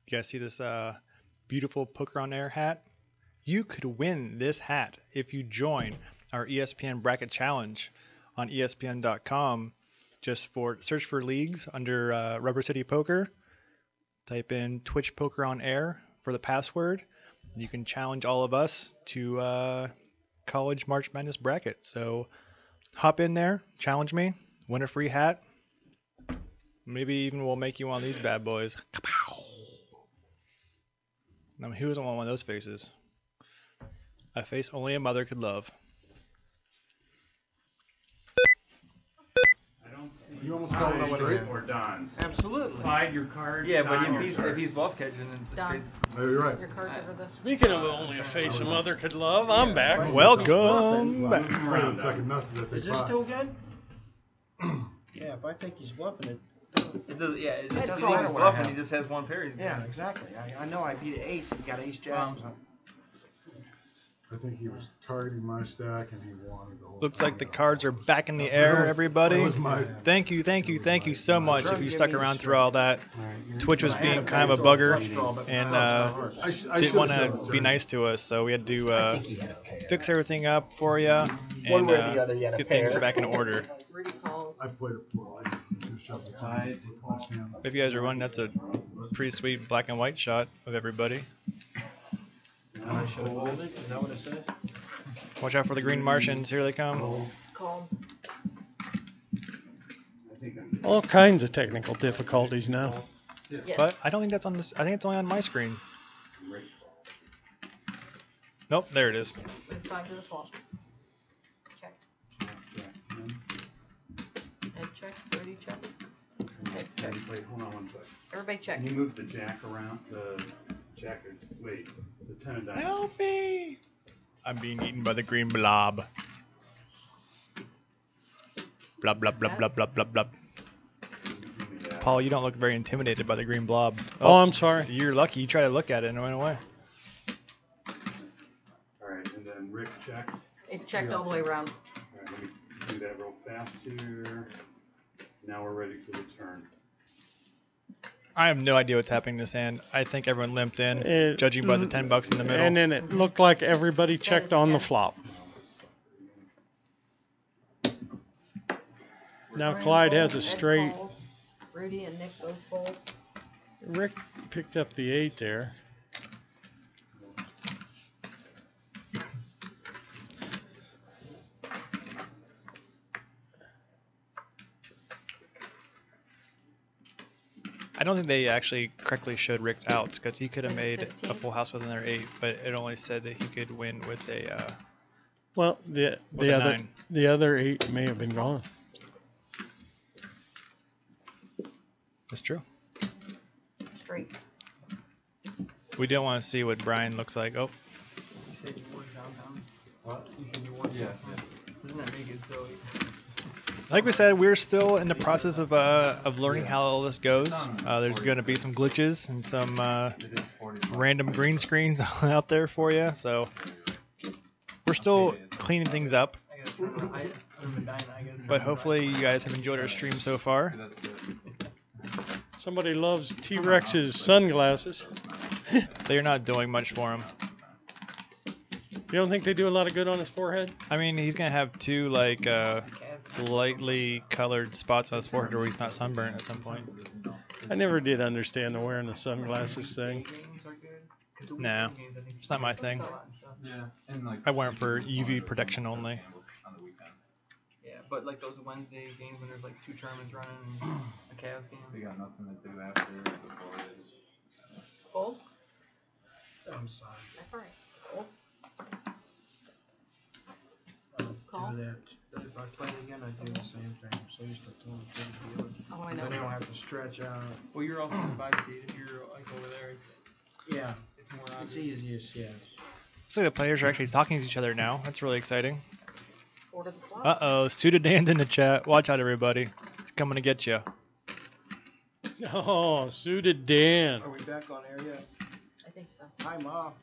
You guys see this beautiful Poker on Air hat? You could win this hat if you join our ESPN Bracket Challenge on ESPN.com. Just search for leagues under Rubber City Poker. Type in Twitch Poker on Air for the password. You can challenge all of us to college March Madness bracket. So hop in there, challenge me, win a free hat. Maybe even we'll make you one of these bad boys. Kapow! Now, who doesn't want one of those faces? A face only a mother could love. I don't see You almost called it straight or Don's. Absolutely. Hide your card. Yeah, but Don, if he's bluff catching, then it's Done. straight. No, you're right. Your card's over this. Speaking of only a face a mother could love, I'm back. Welcome Well, back. I'm afraid of the second message that they Is this find. still good? Yeah, if I think he's bluffing it. It does, yeah, it I'd doesn't call mean he's it. bluffing. He just has one pair. Yeah, exactly. I know I beat an ace. He got ace jack. I think he was targeting my stack and he wanted the whole Looks thing like the out. cards are back in the air, everybody. That was my- Thank you so much if you stuck around through all that. Twitch was I had being kind of a bugger and I didn't should've want said to be it. nice to us, so we had to fix everything up for you and way or the other, you had a get things pair. back in order. Rudy calls. I've played it before. I just shoved the time with my hand. If you guys are wondering, that's a pretty sweet black and white shot of everybody. I should have called it. Is that what it says? Watch out for the green Martians. Here they come. Call. All kinds of technical difficulties now. Yes. But I don't think that's on this. I think it's only on my screen. Nope, there it is. Move 5 to the flop. Check. Head check. Rudy check. Head check. Wait, hold on one sec. Everybody check. Can you move the jack around? The jack. Wait, the 10 of diamonds. Help me! I'm being eaten by the green blob. Blob, blob, blob, blob, blob, blob, blob. Give me that. Paul, you don't look very intimidated by the green blob. Oh, I'm sorry. You're lucky. You tried to look at it and it went away. All right, and then Rick checked. It checked all the way around. All right, let me do that real fast here. Now we're ready for the turn. I have no idea what's happening in this hand. I think everyone limped in, It- judging by the $10 in the middle. And then it looked like everybody checked on the flop. Now Brian Clyde has a folds, Ed straight. calls, Rudy and Nick both fold. Rick picked up the 8 there. I don't think they actually correctly showed Rick's outs because he could have made a 15. full house with another 8, but it only said that he could win with a Well, with a 9. the other 8 may have been gone. That's true. Straight. We don't want to see what Brian looks like. Oh, You said you won downtown. What? You said you won. Yeah. Doesn't that make it so? like we said, we're still in the process of learning how all this goes. There's going to be some glitches and some random green screens out there for you. So we're still cleaning things up. But hopefully you guys have enjoyed our stream so far. Somebody loves T-Rex's sunglasses. They're not doing much for him. You don't think they do a lot of good on his forehead? I mean, he's going to have two like lightly colored spots on his forehead where he's not sunburned at some point. I never did understand the wearing the sunglasses thing. Nah, it's not my thing. Yeah, and like. I wear it for UV protection only. Yeah, but like those Wednesday games when there's like 2 tournaments running and a Cavs game. They got nothing to do after before this. Fold. I'm sorry. That's alright. Fold. I'll do that. If I play again, I do the same thing. So used to tell them to the dealer. Oh, I Then they know. don't have to stretch out. Well, you're also in the 5 seed. If you're like over there, Yeah, it's more it's obvious. easiest, yes. Looks like the players are actually talking to each other now. That's really exciting. 4 to the flop. Uh-oh, Suited Dan's in the chat. Watch out, everybody. He's coming to get you. Oh, Suited Dan. Are we back on air yet? I think so. Hi, Mom.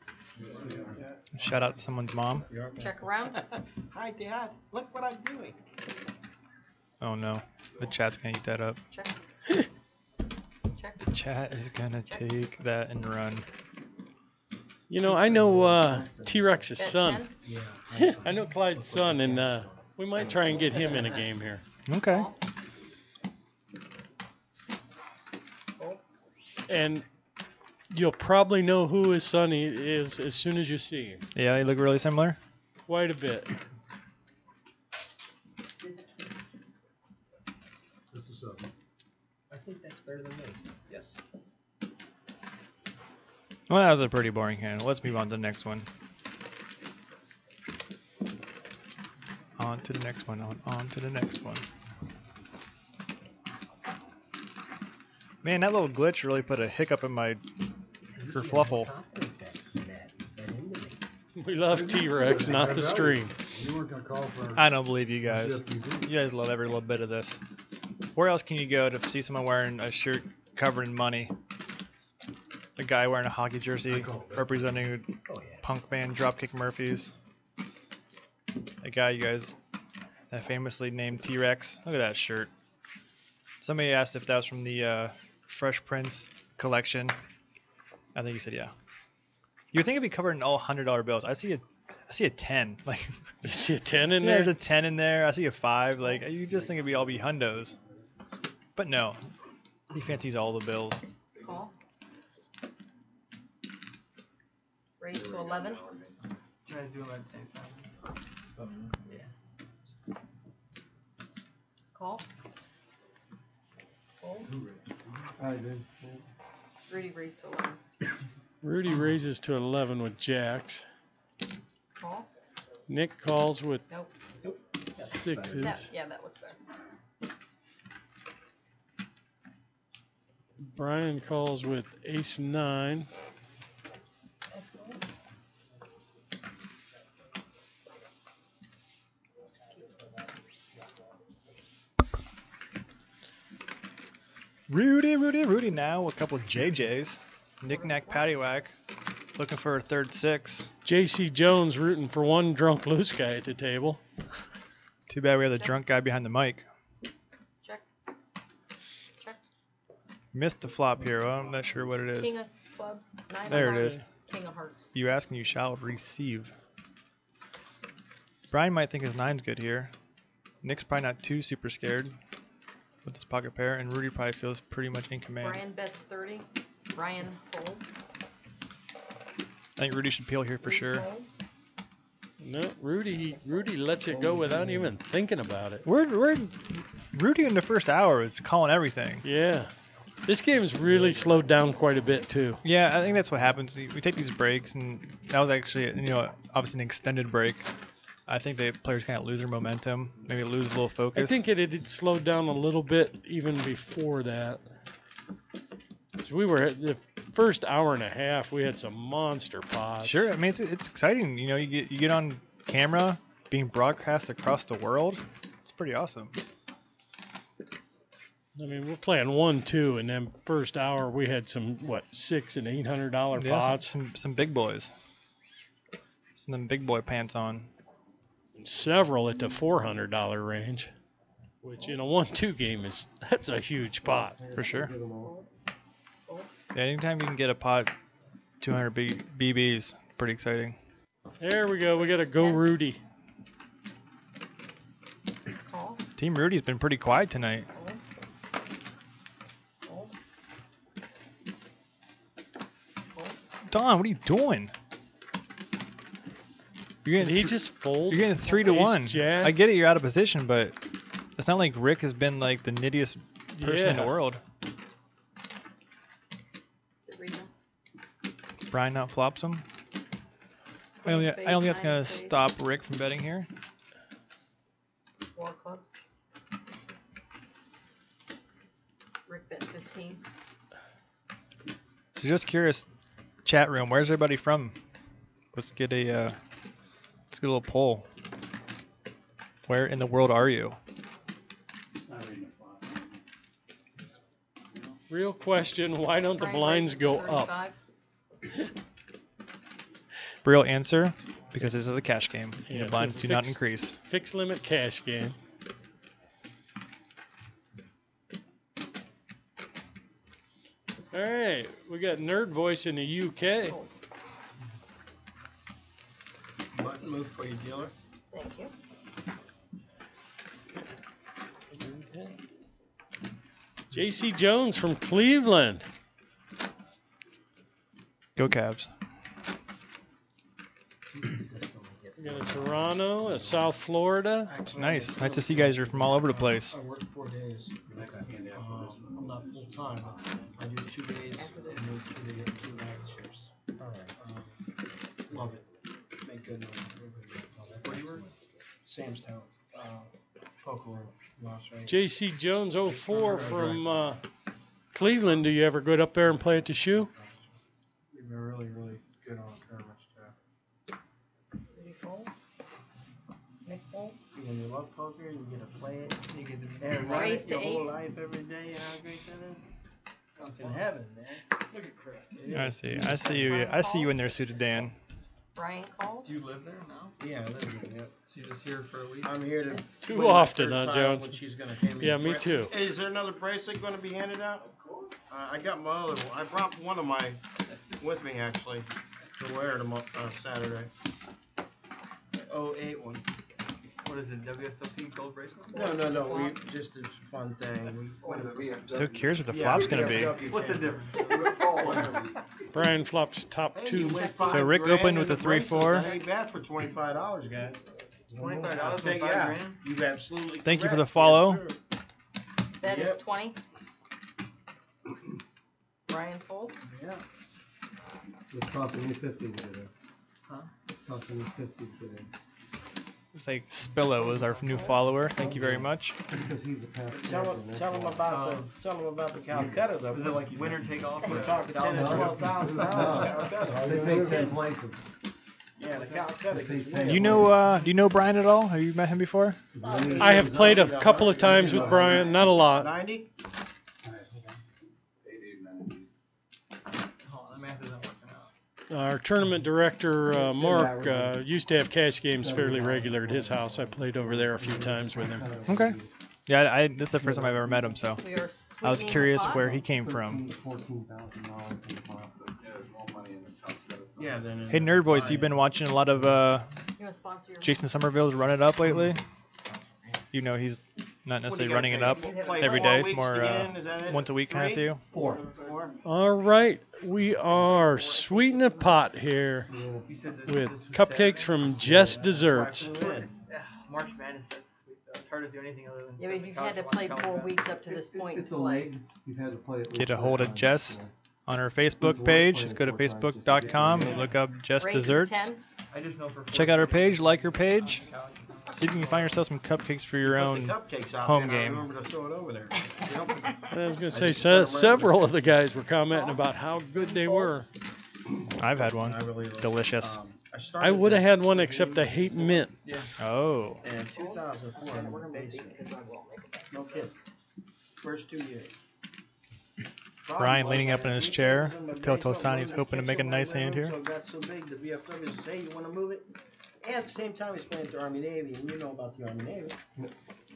Shout out to someone's mom. Check around. Hi, Dad. Look what I'm doing. Oh no, the chat's gonna eat that up. Check. Check. The chat is gonna take that and run. You know, I know T-Rex's Bet son. 10. Yeah. I know Clyde's son, and we might try and get him in a game here. Okay. Call. And you'll probably know who his son is as soon as you see him. Yeah, they look really similar. Quite a bit. Just a 7. I think that's better than me. Yes. Well, that was a pretty boring hand. Let's move on to the next one. On to the next one. On to the next one. Man, that little glitch really put a hiccup in my kerfluffle. We love T-Rex, not the stream. You weren't going to call for I don't believe you guys. CFPB. You guys love every little bit of this. Where else can you go to see someone wearing a shirt covered in money? A guy wearing a hockey jersey representing punk band Dropkick Murphys. A guy you guys that famously named T-Rex. Look at that shirt. Somebody asked if that was from the Fresh Prince collection. I think he said yeah. You would think it'd be covered in all $100 bills. I see a 10. Like You see a 10 in yeah, there? there's a 10 in there. I see a 5. Like you just think it'd be all be hundos. But no. He fancies all the bills. Call. Raise to 11. Try to do them at the same time. Yeah. Call. Fold. I did. Rudy raised to 11. Rudy raises to 11 with jacks. Call. Nick calls with Nope. sixes. That looks better. Brian calls with ace 9. Rudy now. A couple of JJs. Knick-knack, paddywhack. Looking for a third 6. JC Jones rooting for one drunk loose guy at the table. Too bad we have the drunk guy behind the mic. Check. Check. Missed the flop here. Well, I'm not sure what it is. King of clubs. 9 of There it hearts. is. King of hearts. You ask and you shall receive. Brian might think his 9's good here. Nick's probably not too super scared with his pocket pair, and Rudy probably feels pretty much in command. Brian bets 30. Brian fold. I think Rudy should peel here for Rudy sure. fold. No, Rudy lets it go without even thinking about it. We're Rudy in the first hour is calling everything. Yeah. This game's really slowed down quite a bit too. Yeah, I think that's what happens. We take these breaks, and that was actually, obviously an extended break. I think the players kind of lose their momentum, maybe lose a little focus. I think it had slowed down a little bit even before that. So we were at the first hour and a half. We had some monster pots. Sure, I mean it's exciting. You get on camera, being broadcast across the world. It's pretty awesome. I mean, we're playing 1-2, and then first hour we had some $600 and $800 Yeah, pots. some big boys. Some big boy pants on. Several at the $400 range, which in a 1-2 game that's a huge pot. For sure. Get them all. Yeah, anytime you can get a pot, 200 BBs, pretty exciting. There we go. We got to go Rudy. Call. Team Rudy's been pretty quiet tonight. Fold. Fold. Don, what are you doing? You're Did getting, he just fold? you're getting 3 to Ace 1. jack? I get it, you're out of position, but it's not like Rick has been like the nittiest person in the Yeah. world. Good reason. Brian not flops him. I don't think that's gonna stop Rick from betting here. 4 clubs. Rick bet 15. So just curious, chat room, where's everybody from? Let's get a little poll. Where in the world are you? Not reading the flop. Real question, why don't the Brian blinds raises go to up? 35. Real answer, because this is a cash game. Yeah, The it's blinds a do not fixed- increase. Fixed limit cash game. We got Nerd Voice in the UK. Fold. Button move for your dealer. Thank you. Okay. JC Jones from Cleveland. Go Cavs. We got a Toronto, a South Florida. Actually, Nice. Nice to see you guys are from all over the place. I work 4 days. I'm not full time, but I do 2 days and then 2 days, 2 night shifts. Love it. Make good money. Where do you work? Sam's Town, poker room, Las Vegas. JC Jones 04 from Cleveland. Do you ever go up there and play at the shoe? We've been really, really good on tournaments, Jeff. Three folds. Nick folds. When you love poker, you get to play it. You get the And run Raise it to your whole 8. life every day. And how great that is. It's in heaven, man. Look at Kraft. I see. I see you. I see you in there, suited Dan. Brian calls. Do you live there now? Yeah, I live here. Yep. So you're just here for a week? I'm here to. Too win my often, third huh, title, Jones? when she's gonna hand me Yeah, the me bra- too. Hey, is there another bracelet going to be handed out? Of course. I got my other one. I brought one of mine with me actually to wear tomorrow Saturday. 08 one. What is it, WSOP gold bracelet? No. We just a fun thing. So curious what the flop's gonna be. What's the difference? Brian flops top Hey, 2. you win So Rick $5,000 opened with in a the bracelet. 3-4. That ain't bad for $25, guys. $25 for Yeah, $5,000? you absolutely. Thank you for correct. the follow. Yes, sir. Bet is Yep. 20. Brian folds. Yeah. It's costing me 50 today. Huh? It's costing me 50 today. It's like Spillo is our new follower. Thank you very much. Because he's a past Tell captain, him, that's tell him why. about the Calcutta though. Is it like winner take all? We're talking $10,000 and $12,000. They paid 10 places. Yeah, the Calcutta. They gets pay Do you winner. know Brian at all? Have you met him before? I have played a couple of times with Brian, not a lot. 90? Oh, the math isn't working out. Our tournament director, Mark, used to have cash games fairly regular at his house. I played over there a few times with him. Okay. Yeah, this is the first time I've ever met him, so We are I was sweetening the curious pot. where he came from. $14,000 in the pot. Yeah, then. Hey, Nerd Boys, you've been watching a lot of You want to sponsor your Jason Somerville's Run It Up lately? You know he's not necessarily running it up every day. It's more once a week kind of deal. 4. All right, we are sweetening the pot here You said this, with this was cupcakes Saturday? from Jess Desserts. March Madness, that's this week though. It's hard to do anything other than Yeah, sit but in the you've couch had to and watch play college 4 basketball. weeks up to this point. It's a to play. leg. You've had to play it. Get a hold of Jess on her Facebook page. Just go to facebook.com, look up Jess Raise to Desserts. 10. I just know for Check out her 4:30 page, like her I'm on page. the couch. See if you can find yourself some cupcakes for your own. home game. I remember to throw it over there. I was going to say, several of the guys were commenting about how good they were. I've had one. I really love it. Delicious. I would have had one, except I hate mint. Oh. In 2004, in the basement. No kidding. First 2 years. Brian leaning up in his chair. Tell Tosani's hoping to make a nice hand here. So it got so big, the VFW said, hey, you want to move it? And at the same time, he's playing to Army Navy, and you know about the Army Navy.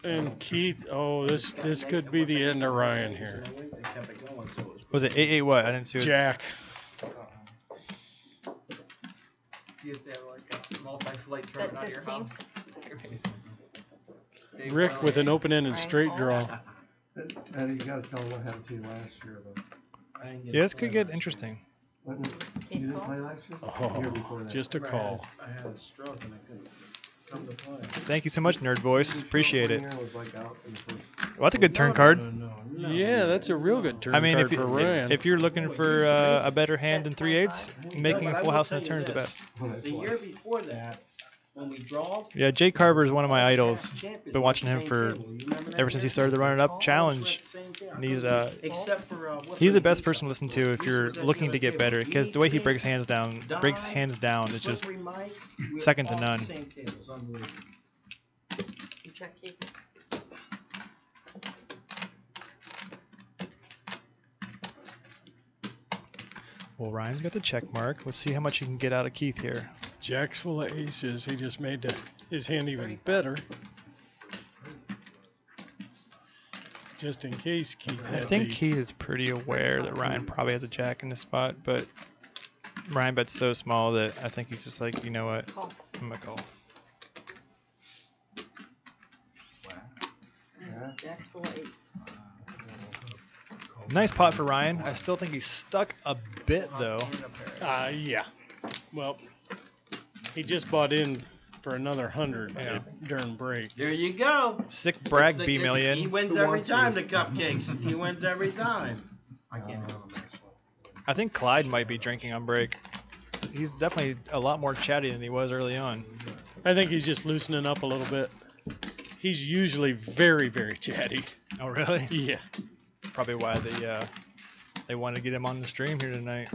And Keith, oh, this could be the end of Ryan here. They kept it going, so it Was it 8-8 what? I didn't see what. Jack. You have to have like a multi-flight Bet tournament out of your 15. house. Dave Rick Farley. with an open-ended straight draw. And you gotta tell them what happened to you last year, though. I didn't get Yeah, to this could play get last interesting. Wasn't it? You didn't play last year? Oh, The year before that. just a year. call. I had a stroke, and I couldn't come to play. Thank you so much, Nerd Voice. Appreciate it. Was like out in the first. Well, that's a good turn card. No. Yeah, that's a real good turn I mean, card if, for Ryan. if you're looking for a better hand than 3/8, making a full house on the turn is the best. The year before that, when we drawed, Yeah, Jay Carver is one of my idols. champions Been watching on him the for same table. You remember that ever since he year? started the Run It Up Almost challenge. at the same table. And he's Except for, he's the best person to listen to if you're looking to get better, because the way he breaks hands down is just Slippery Mike, we were second to all none. the same table. It's unbelievable. You check Keith. Well, Ryan's got the check mark. Let's see how much he can get out of Keith here. Jack's full of aces. He just made his hand even better. just in case Keith I had think the, he is pretty aware that Ryan probably has a jack in this spot, but Ryan bet's so small that I think he's just like, you know what, Call. I'm gonna call. Yeah. Jack's full of eights. Nice pot for Ryan. I still think he's stuck a bit though. And a pair. yeah. Well, he just bought in for another 100 Yeah. during break. There you go. Sick brag, It's B He million. wins Who every wants time, this? the cupcakes. He wins every time. I can't have them. I think Clyde might be drinking on break. He's definitely a lot more chatty than he was early on. I think he's just loosening up a little bit. He's usually very, very chatty. Oh really? Yeah. Probably why they wanted to get him on the stream here tonight.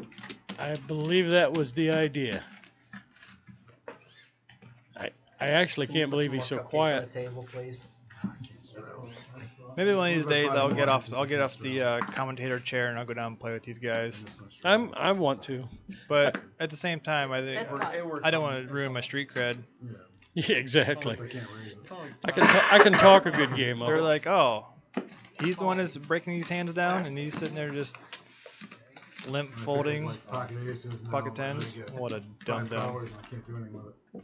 I believe that was the idea. I actually can't believe he's so quiet. Table, please. Maybe one of these days I'll get off the commentator chair and I'll go down and play with these guys. I want to. But at the same time, I think That's fine. I don't want to ruin my street cred. Yeah, exactly. They can't raise it. It's only I can talk a good game of They're it. like, oh, he's the one that's breaking these hands down, and he's sitting there just limp folding Like pocket aces now, pocket and I tens. get What a dumb five dumb. powers and I can't do anything with it.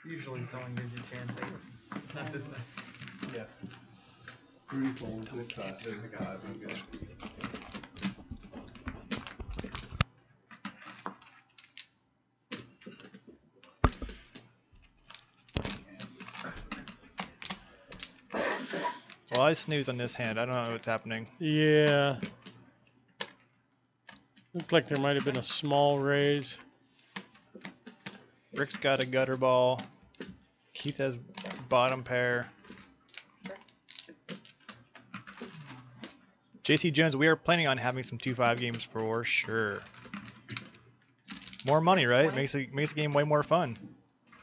usually someone gives you a chance. Like, not this time. Pretty full, good cut. I got it, I'm good. Well, I snooze on this hand. I don't know what's happening. Yeah. Looks like there might have been a small raise. Rick's got a gutter ball. Keith has bottom pair. JC Jones, we are planning on having some 2-5 games for sure. More money, right? Makes the game way more fun.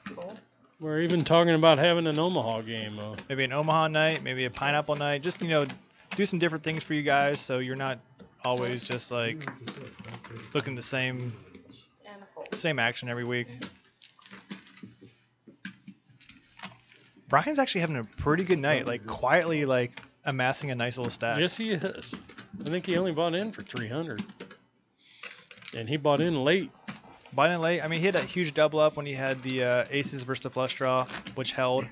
Cool. We're even talking about having an Omaha game. Maybe an Omaha night, maybe a pineapple night. Just, do some different things for you guys so you're not always just like looking the And a fold. same action every week. Brian's actually having a pretty good night, like quietly like amassing a nice little stack. Yes, he is. I think he only bought in for 300. And he bought in late. Bought in late. I mean, he had a huge double up when he had the aces versus the flush draw, which held.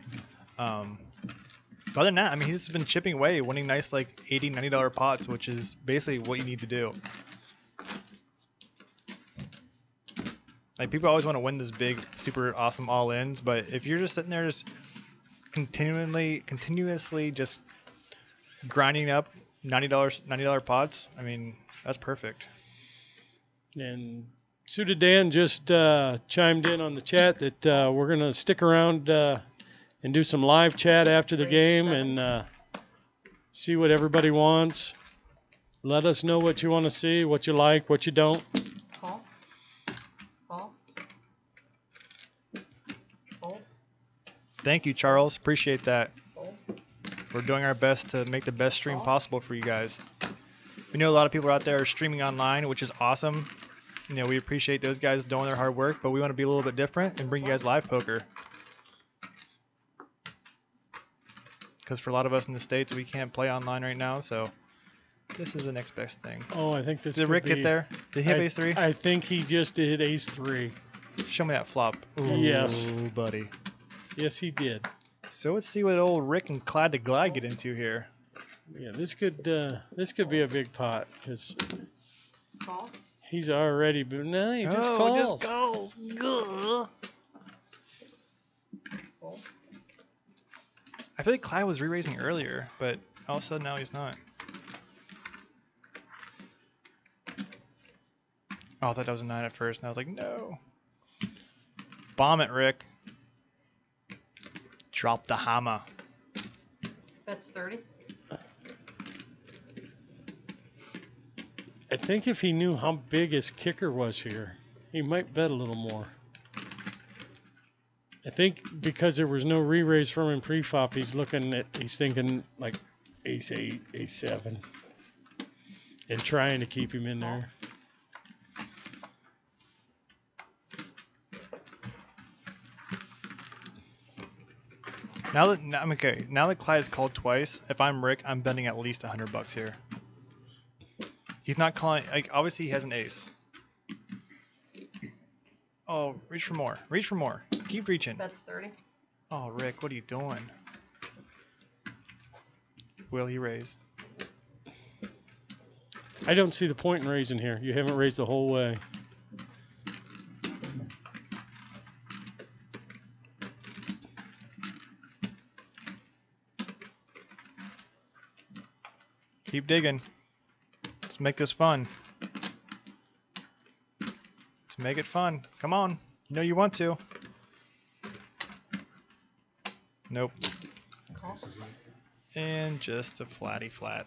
Other than that, I mean, he's just been chipping away, winning nice like $80, $90 pots, which is basically what you need to do. Like, people always want to win this big, super awesome all-ins, but if you're just sitting there just continuously just grinding up $90 pots, I mean, that's perfect. And Suited Dan just chimed in on the chat that we're going to stick around and do some live chat after the Raise game seven. and see what everybody wants. Let us know what you want to see, what you like, what you don't. Call. Call. Fold. Thank you, Charles. Appreciate that. Fold. We're doing our best to make the best stream possible for you guys. We know a lot of people out there are streaming online, which is awesome. We appreciate those guys doing their hard work, but we want to be a little bit different and bring you guys live poker. Because for a lot of us in the States, we can't play online right now, so this is the next best thing. Oh, I think this Did could Rick be, get there? Did he have ace 3? I think he just did ace 3. Show me that flop. Ooh, Yes. buddy. Yes, he did. So let's see what old Rick and Clyde to Glide get into here. Yeah, this could be a big pot because Call. he's already been. No, he just oh, calls. just calls. Gah. Fold. I feel like Clyde was re-raising earlier, but all of a sudden now he's not. Oh, I thought that was a 9 at first, and I was like, no. Bomb it, Rick. Drop the hammer. That's 30. I think if he knew how big his kicker was here, he might bet a little more. I think because there was no re-raise from him pre-flop, he's thinking like ace 8, ace 7, and trying to keep him in there. Now that Clyde's called twice, if I'm Rick, I'm betting at least $100 here. He's not calling. Like, obviously, he has an ace. Oh, reach for more. Reach for more. Keep reaching. That's 30. Oh, Rick, what are you doing? Will he raise? I don't see the point in raising here. You haven't raised the whole way. Keep digging. Let's make this fun. Let's make it fun. Come on. You know you want to. Nope. Call. And just a flatty flat.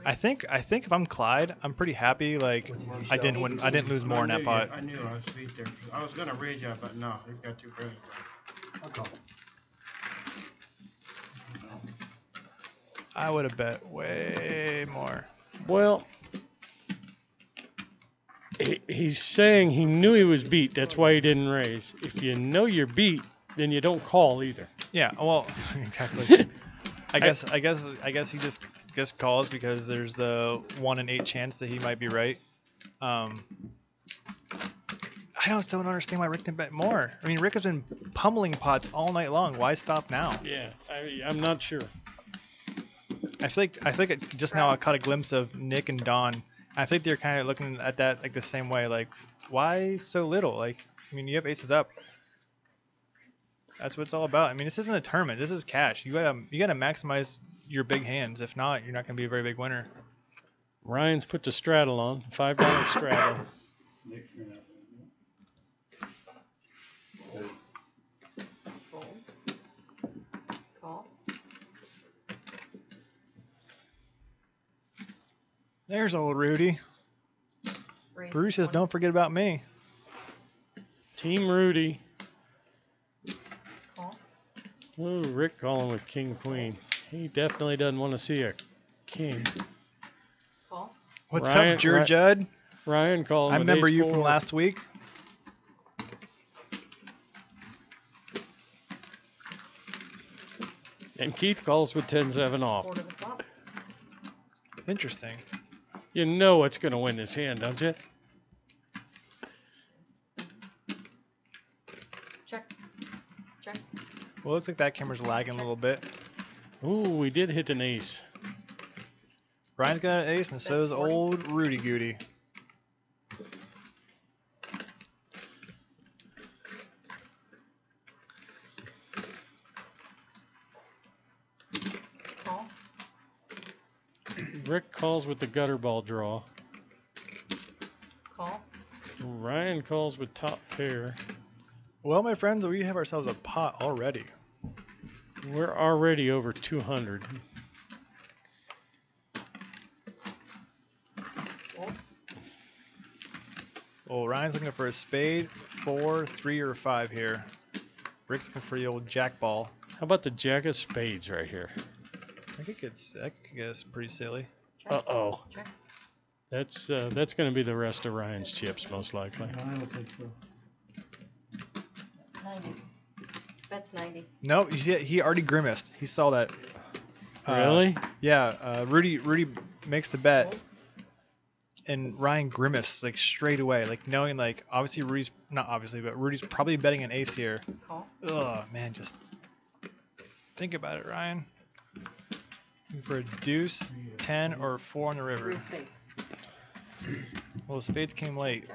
I think if I'm Clyde, I'm pretty happy. Like I didn't lose more in that pot. I knew I was beat there. I was gonna raise you, but no, it got too crazy. I'll call. I would have bet way more. Well, he's saying he knew he was beat. That's why he didn't raise. If you know you're beat, then you don't call either. Yeah. Well, exactly. I guess he just calls because there's the 1 in 8 chance that he might be right. I still don't understand why Rick didn't bet more. I mean, Rick has been pummeling pots all night long. Why stop now? Yeah, I'm not sure. I feel like just now I caught a glimpse of Nick and Don. I think they're kind of looking at that like the same way. Like, why so little? Like, I mean, you have aces up. That's what it's all about. I mean, this isn't a tournament. This is cash. You gotta maximize your big hands. If not, you're not gonna be a very big winner. Ryan's put the straddle on, $5 straddle. Nick, you're not gonna Fold. Call. There's old Rudy. Raise Bruce says, 20. "Don't forget about me." Team Rudy. Call. Ooh, Rick calling with King Queen. He definitely doesn't want to see a king. Call. What's Ryan- up, Judd? Ryan calling I with remember ace you 4. from last week. And Keith calls with 10-7 off. Quarter the flop. Interesting. You know what's going to win this hand, don't you? Check. Check. Well, it looks like that camera's lagging a little bit. Ooh, we did hit an ace. Ryan's got an ace, and so That's does 40. old Rudy Goody. Call. Rick calls with the gutter ball draw. Call. Ryan calls with top pair. Well, my friends, we have ourselves a pot already. We're already over 200. Fold. Well, Ryan's looking for a spade, 4, 3, or 5 here. Rick's looking for the old jack ball. How about the jack of spades right here? I could get pretty silly. Check. Uh-oh. Check. That's going to be the rest of Ryan's chips, most likely. I don't think so. 90. Bet's 90. No, you see, he already grimaced. He saw that. Really? Yeah. Rudy makes the bet, Fold. and Ryan grimaced like straight away, like knowing like obviously Rudy's not obviously, but Rudy's probably betting an ace here. Call. Ugh, man, just think about it, Ryan. Looking for a deuce, 10, or 4 on the river. Three spades. Well, the spades came late.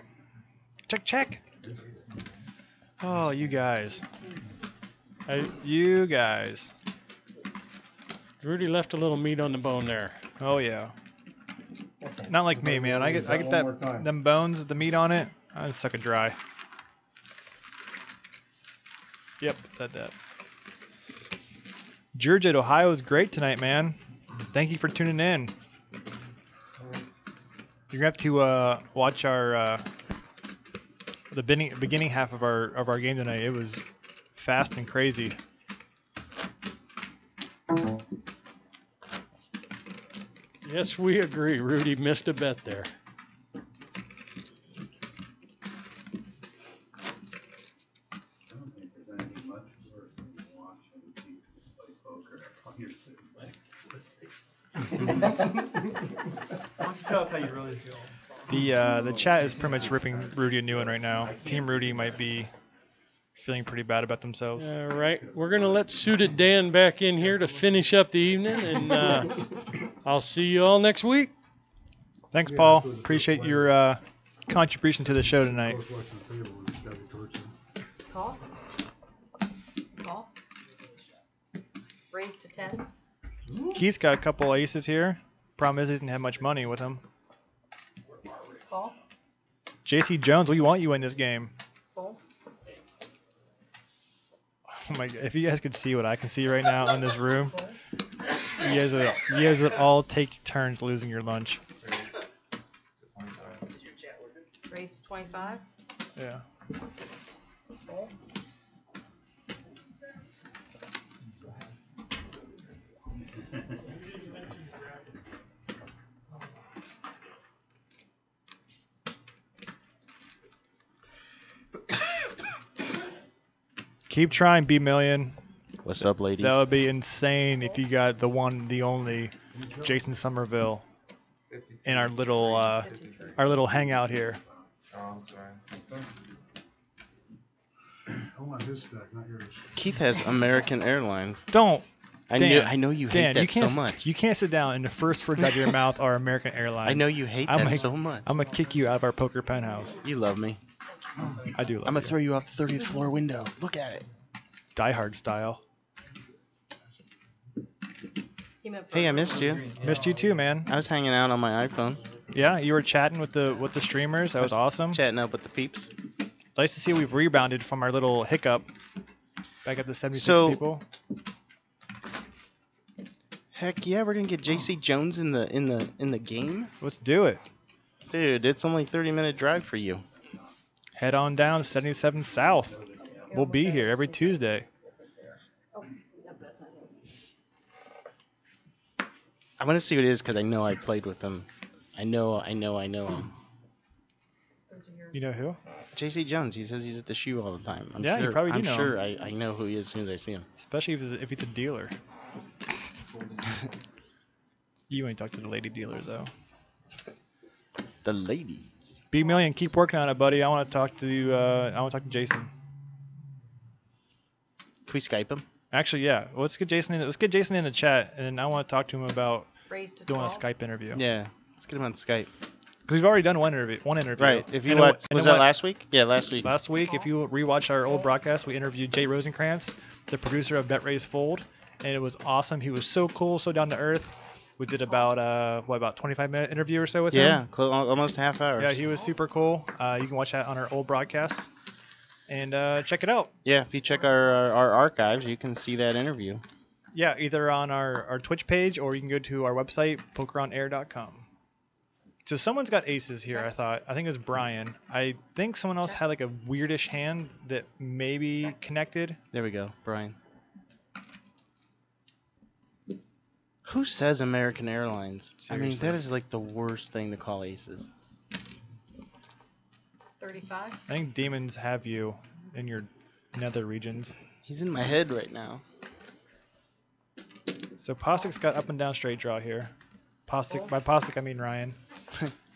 Check. Oh, you guys. You guys. Rudy left a little meat on the bone there. Oh yeah. Not like me, man. I get that them bones, the meat on it. I suck it dry. Yep, said that. George at Ohio is great tonight, man. Thank you for tuning in. You're gonna have to watch our the beginning half of our game tonight. It was fast and crazy. Yes, we agree. Rudy missed a bet there. I don't think there's anything much Why don't you tell us how you really feel? The chat is pretty much ripping Rudy a new one right now. Team Rudy might be feeling pretty bad about themselves. All right, we're gonna let Suited Dan back in here to finish up the evening, and I'll see you all next week. Thanks, Yeah, Paul. it was a Appreciate good your contribution to the show I tonight. was watching the table, we just gotta be torching. Call. Call. Raise to 10. Keith's got a couple aces here. Problem is he doesn't have much money with him. Call. JC Jones, we want you in this game. Fold. Oh my god! If you guys could see what I can see right now in this room, Fold. you guys would all take turns losing your lunch. Raise to 25. Yeah. Fold. Keep trying, B Million. What's up, ladies? That would be insane if you got the one, the only Jason Somerville in our little hangout here. I want his stack, not yours. Keith has American Airlines. Don't, I Dan, know you hate Dan. that You can't, so much. you can't sit down and the first words out of your mouth are American Airlines. I know you hate I'm that like- so much. I'm gonna kick you out of our poker penthouse. You love me. I do. Love I'm gonna you. throw you off the 30th floor window. Look at it. Die Hard style. He meant Hey, I missed you. Missed you too, man. I was hanging out on my iPhone, Yeah, you were chatting with the streamers. That was awesome. chatting up with the peeps. Nice to see we've rebounded from our little hiccup. Back up to 76 So- people. Heck yeah, we're gonna get JC Jones in the game, Let's do it. dude. It's only 30-minute drive for you. Head on down to 77 South. We'll be here every Tuesday. I want to see what it is because I know I played with him. I know him. You know who? JC Jones. He says he's at the shoe all the time. I'm Yeah, you sure, probably do I'm know sure I know who he is as soon as I see him. Especially if he's a dealer. You ain't talk to the lady dealers though. The ladies. B Million, keep working on it, buddy. I want to talk to Jason. Can we Skype him? Actually, yeah. Well, let's get Jason in the chat, and I want to talk to him about Raise to doing a 12. Skype interview. Yeah. Let's get him on Skype. Because we've already done one interview. Right. If you And watch, and was then that last week? Yeah, last week. Last week, if you rewatch our old broadcast, we interviewed Jay Rosenkrantz, the producer of Bet Raise Fold, and it was awesome. He was so cool, so down to earth. We did about 25-minute interview or so with him. Yeah, almost a half hour. Yeah, he was super cool. You can watch that on our old broadcast and check it out. Yeah, if you check our archives, you can see that interview. Yeah, either on our Twitch page or you can go to our website, pokeronair.com. So someone's got aces here, I think it was Brian. I think someone else had like a weirdish hand that maybe connected. There we go, Brian. Who says American Airlines? I mean, Seriously. that is like the worst thing to call aces. 35. I think demons have you in your nether regions. He's in my head right now. So Postic's got up and down straight draw here. Postic, by Postic I mean Ryan.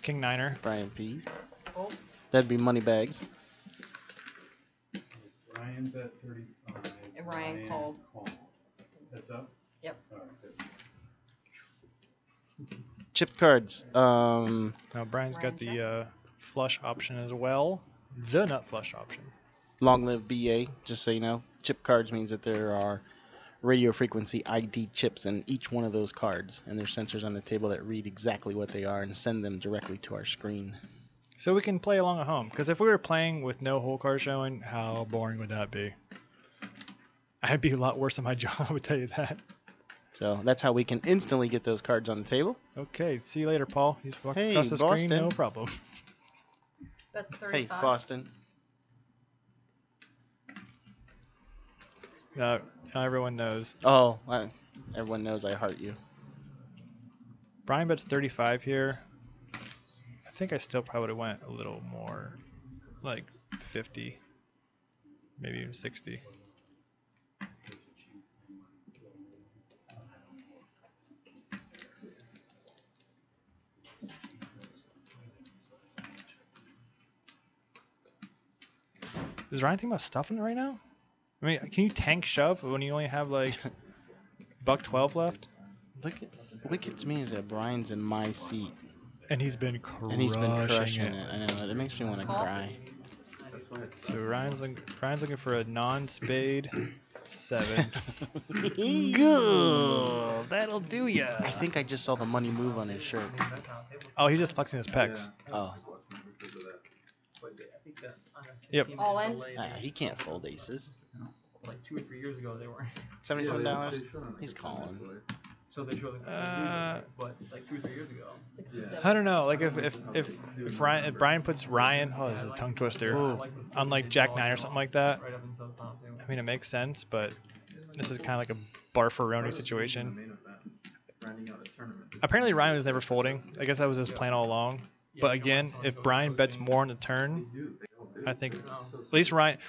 King Niner. Brian P. Fold. That'd be money bags. Ryan's at 35. And Ryan called. That's up? Yep. All right, good. Chip cards. Now Brian's got Ryan the flush option as well. The nut flush option. Long live BA, just so you know. Chip cards means that there are radio frequency ID chips in each one of those cards, and there's sensors on the table that read exactly what they are and send them directly to our screen. So we can play along at home. Because if we were playing with no hole card showing, how boring would that be? I'd be a lot worse at my job, I would tell you that. So that's how we can instantly get those cards on the table. Okay, see you later, Paul. He's walking Hey, across the screen, Boston. no problem. That's Hey, 35. Boston. Now everyone knows. Oh, everyone knows I heart you. Brian bet's 35 here. I think I still probably would have went a little more, like 50, maybe even 60. Is Ryan thinking about stuffing it right now? I mean, can you tank shove when you only have like $1.12 left? Look at what gets me is that Brian's in my seat And he's been crushing, and he's been crushing it. I know it makes me want to cry. So Ryan's looking for a non-spade 7. Good. That'll do ya. I think I just saw the money move on his shirt. Oh, he's just flexing his pecs. Oh, Yep. All in? he can't fold aces. Like 2 or 3 years ago, they weren't. $77. He's calling. So they showed but like 2 or 3 years ago. 67. I don't know. Like if Brian puts Ryan, oh, this is a tongue twister, on like Jack 9 or something like that. Right up until the top table. I mean, it makes sense, but this is kind of like a Barfaroni situation. Apparently, Ryan was never folding. I guess that was his plan all along. But again, if Brian bets more on the turn, I think at least Ryan.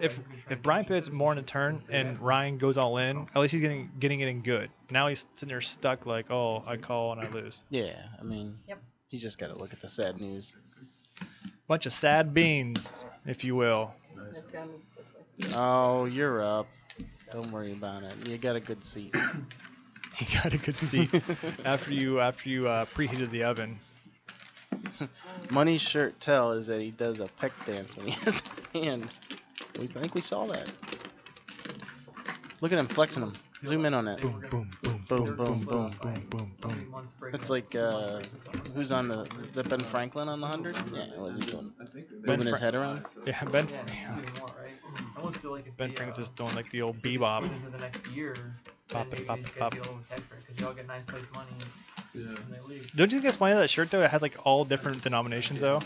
If Brian bets more on the turn and Ryan goes all in, at least he's getting it in good. Now he's sitting there stuck like, oh, I call and I lose. Yeah, I mean, Yep. you just got to look at the sad news. Bunch of sad beans, if you will. It's gotta move this way. Oh, you're up. Don't worry about it. You got a good seat. He got a good seat after you preheated the oven. Money's shirt tell is that he does a peck dance when he has a hand. I think we saw that. Look at him flexing him. Zoom in on that. Boom, boom, boom, Boom, boom, boom. boom, boom. That's like who's on the Ben Franklin on the 100? Yeah, what is he doing? Moving his head around. Yeah, Ben. Ben Franklin's just doing like the old bebop. For the next year, Pop it, pop it, pop. because they all get 9th place money and they leave. Don't you think it's funny that shirt though? It has like all different denominations though.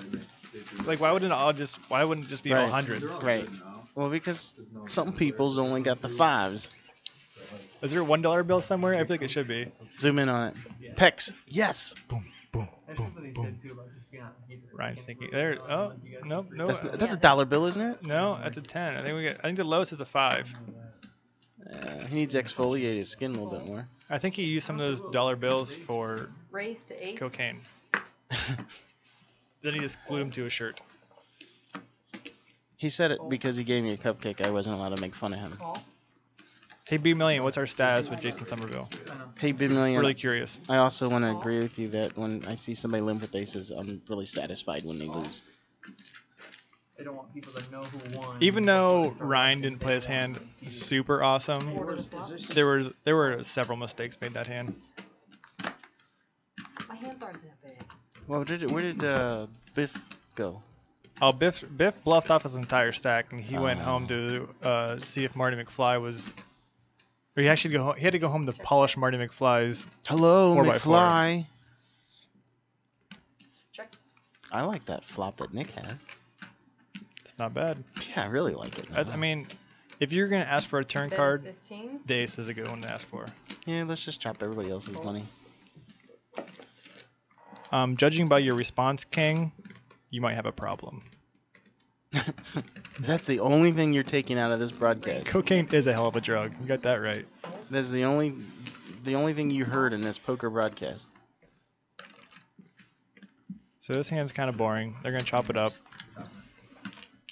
Like why wouldn't it just be all Right. hundreds? Right. Well, because some people's only got the 5s. Is there a $1 bill somewhere? I feel like it should be. Zoom in on it. Pecs. Yes. Boom, boom, That's boom, what they boom. said too about just being on a heater. Ryan's thinking there. Oh, nope, no. That's a dollar bill, isn't it? No, that's a 10. I think the lowest is a 5. He needs to exfoliate his skin a little bit more. I think he used some of those dollar bills for Raise to 8. cocaine. Then he just glued them to a shirt. He said it because he gave me a cupcake. I wasn't allowed to make fun of him. Call. Hey, B Million, what's our status with Jason Somerville? Hey, Big Million. Really curious. I also want to agree with you that when I see somebody limp with aces, I'm really satisfied when they lose. They don't want people to know who won. Even though Ryan didn't play his hand super awesome, Order the flop. there were several mistakes made that hand. My hands aren't that big. Well, where did Biff go? Oh, Biff bluffed off his entire stack, and he went home to see if Marty McFly was. Or he actually he had to go home to polish Marty McFly's. Hello, 4x4. McFly. Check. I like that flop that Nick has. It's not bad. Yeah, I really like it. I mean, if you're gonna ask for a turn Bet is card, 15. the ace is a good one to ask for. Yeah, let's just chop everybody else's money. Judging by your response, King, you might have a problem. That's the only thing you're taking out of this broadcast. Cocaine is a hell of a drug. You got that right. That's the only thing you heard in this poker broadcast. So this hand's kind of boring. They're gonna chop it up.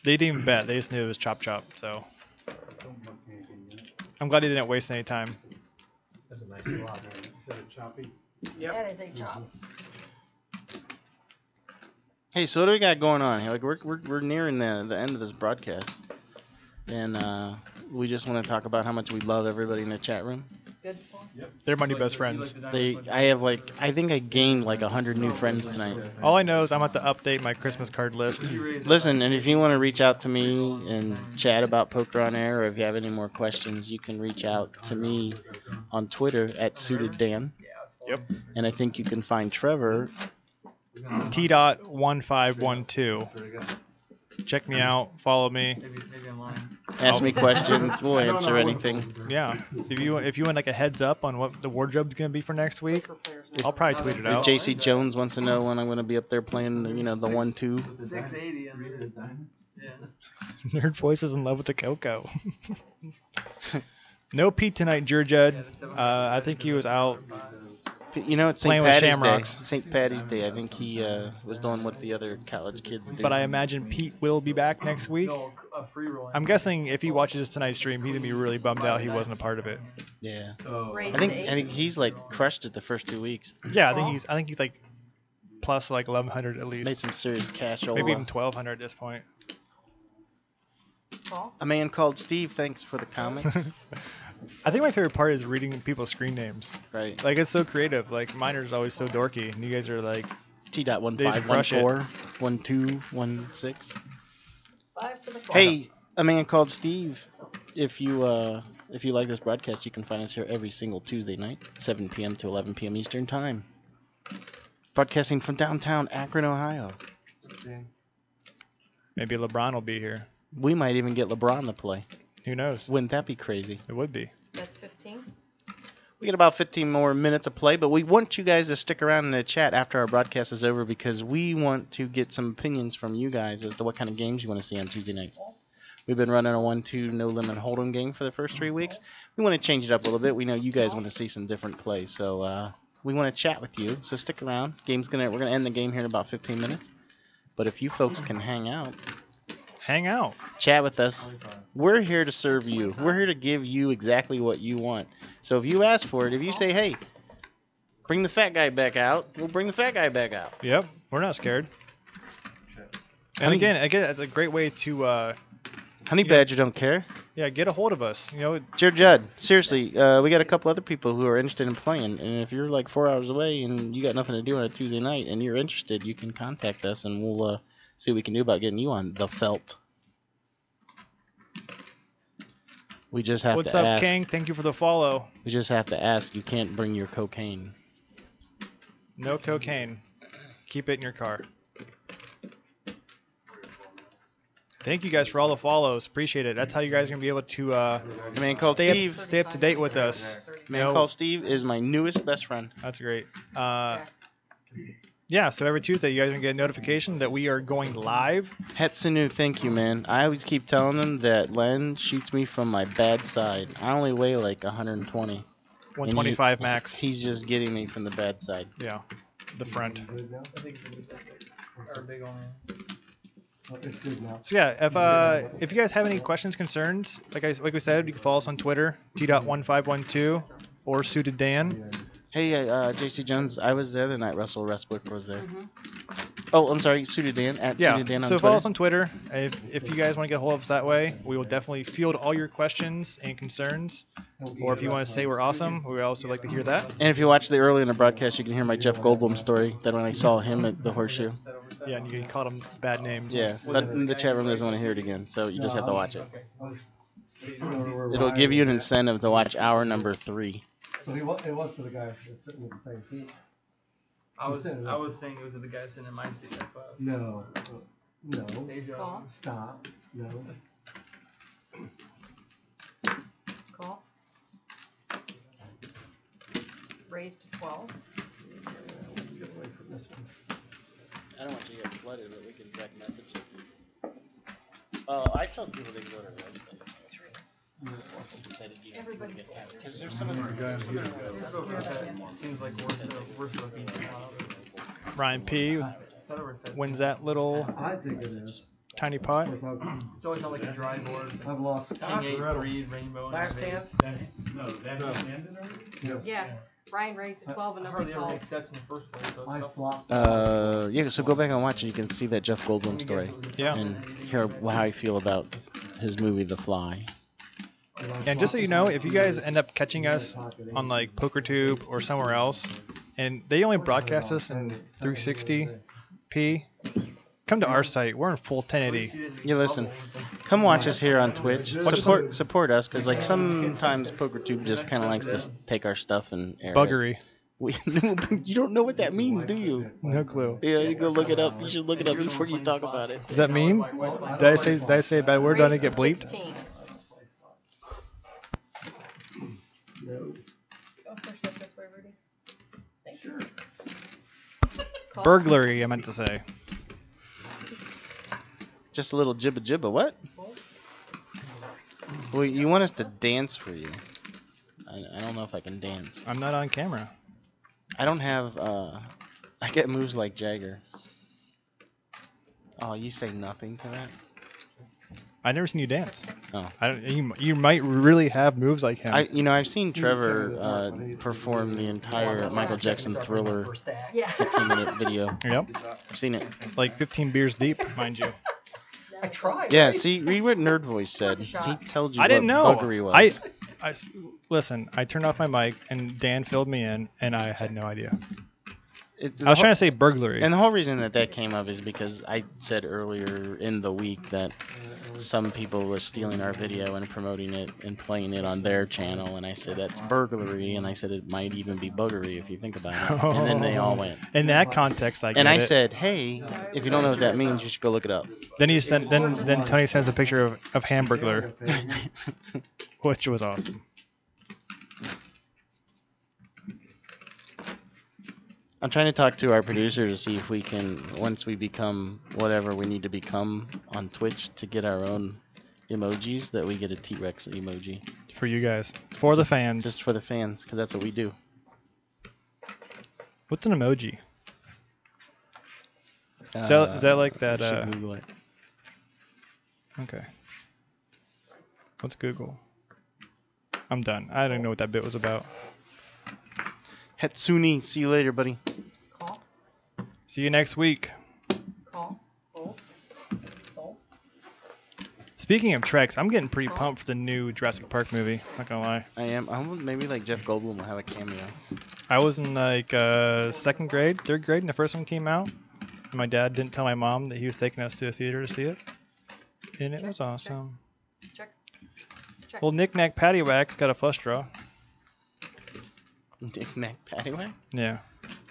They didn't even bet. They just knew it was chop chop. So I'm glad he didn't waste any time. That's a nice flop. Is that a choppy? That is a chop. Hey, so what do we got going on here? Like we're nearing the end of this broadcast, and we just want to talk about how much we love everybody in the chat room. Good flop. They're my new best friends. I think I gained like 100 new friends tonight. All I know is I'm about to update my Christmas card list. Listen, and if you want to reach out to me and chat about Poker on Air, or if you have any more questions, you can reach out to me on Twitter at SuitedDan. Yep. And I think you can find Trevor. T.1512. Check me out. Follow me. Maybe online. Ask me questions. We'll answer anything. Yeah. If you want like a heads up on what the wardrobe's gonna be for next week, I'll probably tweet it If out. JC Jones wants to know when I'm going to be up there playing, the 1-2. 680 and yeah. Nerd Voice is in love with the cocoa. No Pete tonight, Jurjed. I think he was out You know, it's Playing St. with Patty's shamrocks. Day. St. Patty's Day. I think he was doing what the other college kids do. But I imagine Pete will be back next week. No, free roll. I'm guessing if he watches tonight's stream, he's gonna be really bummed out he wasn't a part of it. Yeah. So Raise I think the I think he's like crushed it the first 2 weeks. Yeah, I think he's like plus like 1100 at Made least. some serious cash. Maybe even 1200 at this point. Call. A man called Steve. Thanks for the comments. I think my favorite part is reading people's screen names. Right. Like it's so creative. Like mine are always so dorky, and you guys are like, T.1514 1216. 5 to the call. Hey, a man called Steve. If you like this broadcast, you can find us here every single Tuesday night, 7 p.m. to 11 p.m. Eastern Time. Broadcasting from downtown Akron, Ohio. maybe LeBron will be here. We might even get LeBron to play. Who knows? Wouldn't that be crazy? It would be. That's 15. We got about 15 more minutes of play, but we want you guys to stick around in the chat after our broadcast is over because we want to get some opinions from you guys as to what kind of games you want to see on Tuesday nights. We've been running a 1-2 no limit hold'em game for the first 3 weeks. We want to change it up a little bit. We know you guys want to see some different plays, so we want to chat with you. So stick around. We're gonna end the game here in about 15 minutes. But if you folks can hang out, chat with us. We're here to serve you. We're here to give you exactly what you want. So if you ask for it, if you say, hey, bring the fat guy back out, we'll bring the fat guy back out. Yep, we're not scared. And Honey- again, it's a great way to Honey Badger don't care. get a hold of us. You know, Dear Judd, seriously, we got a couple other people who are interested in playing. And if you're like 4 hours away and you got nothing to do on a Tuesday night and you're interested, you can contact us and we'll see what we can do about getting you on the felt. We just have what's to up, ask. King? Thank you for the follow. We just have to ask. You can't bring your cocaine. No cocaine. Keep it in your car. Thank you guys for all the follows. Appreciate it. That's how you guys are gonna be able to A man called Steve. stay up to date with us. Man No. called Steve is my newest best friend. That's great. Yeah, so every Tuesday you guys are gonna get a notification that we are going live. Hetsunu, thank you, man. I always keep telling them that Len shoots me from my bad side. I only weigh like 120. 125 max. He's just getting me from the bad side. Yeah, the front. I think or big on It's good now. So yeah, if you guys have any questions, concerns, like we said, you can follow us on Twitter, T.1512 or Suited Dan. Hey, JC Jones, I was there the night Russell Westbrook was there. Oh, I'm sorry, Suited Dan, at Yeah, Suited Dan on so follow Twitter. us on Twitter. If you guys want to get a hold of us that way, we will definitely field all your questions and concerns. Or if you want to say we're awesome, we would also like to hear that. And if you watch the early in the broadcast, you can hear my Jeff Goldblum story that when I saw him at the Horseshoe. Yeah, and you called them bad names. Yeah, but the chat room doesn't want to hear it again, so you just have to watch it. It'll give you an incentive to watch hour number 3. So it was to the guy that's sitting in the same seat. I was saying it was the guy sitting in my seat. That's why I was- No. No. Hey, Joe. Call. Stop. No. Call. Raised to 12. Get away from this one. I don't want you to get flooded, but we can direct message them. I told people they can go to our website. Everybody. Because there's some of the Let's go for that. Seems like we're so beaten out. Ryan P wins that little I think it is. tiny pot. Of course, It's always on like a dry board. I've lost. King 8, 3, rainbow. and Last everything. chance. No, that just ended already? Yeah. Ryan raised to 12 and nobody Hardly ever called. make sets in the first place. So I it's tough. flopped. Yeah, so go back and watch it. You can see that Jeff Goldblum story Yeah. and hear how I feel about his movie The Fly. And just so you know, if you guys end up catching us on like PokerTube or somewhere else, and they only broadcast us in 360p, come to our site. We're in full 1080. Yeah, listen, come watch us here on Twitch. Support us, because like sometimes PokerTube just kind of likes to take our stuff and air it. Buggery. You don't know what that means, do you? No clue. Yeah, you go look it up. You should look it up before you talk about it. Does that mean? Did I say a bad word? Do I need to get bleeped? 16. No. Oh, push that this way, Rudy. Thank you. Call. Burglary, I meant to say. Just a little jibba jibba. What? Well, you want us to dance for you. I don't know if I can dance. I'm not on camera. I don't have. I get moves like Jagger. Oh, you say nothing to that? I never seen you dance. Oh. I don't. You might really have moves like him. I've seen Trevor perform the entire Michael Jackson Thriller Yeah. 15-minute video. Yep. I've seen it. Like 15 beers deep, mind you. I tried. Yeah, right? see, read what Nerd Voice said. Worth a He shot. told you I didn't know. what buggery was. Listen. I turned off my mic and Dan filled me in, and I had no idea. The I was whole- trying to say burglary. And the whole reason that came up is because I said earlier in the week that some people were stealing our video and promoting it and playing it on their channel, and I said that's burglary, and I said it might even be buggery if you think about it. And then they all went. In that context, I get And I it. said, hey, if you don't know what that means, you should go look it up. Then you sent. Then Tony sends a picture of Hamburglar, which was awesome. I'm trying to talk to our producer to see if we can, once we become whatever we need to become on Twitch, to get our own emojis, that we get a T-Rex emoji. For you guys, for the fans. Just for the fans, because that's what we do. What's an emoji? Is that like that? We should Google it. Okay. Let's Google. I'm done. I don't know what that bit was about. Hatsune, see you later, buddy. Call. See you next week. Call. Call. Call. Speaking of Treks, I'm getting pretty pumped for the new Jurassic Park movie. Not gonna lie. I am. Maybe like Jeff Goldblum will have a cameo. I was in like third grade, and the first one came out. And my dad didn't tell my mom that he was taking us to a theater to see it, and it was awesome. Check. Check. Well, Knick Knack Paddywhack's got a flush draw. Dick Neck Paddywhack? Yeah.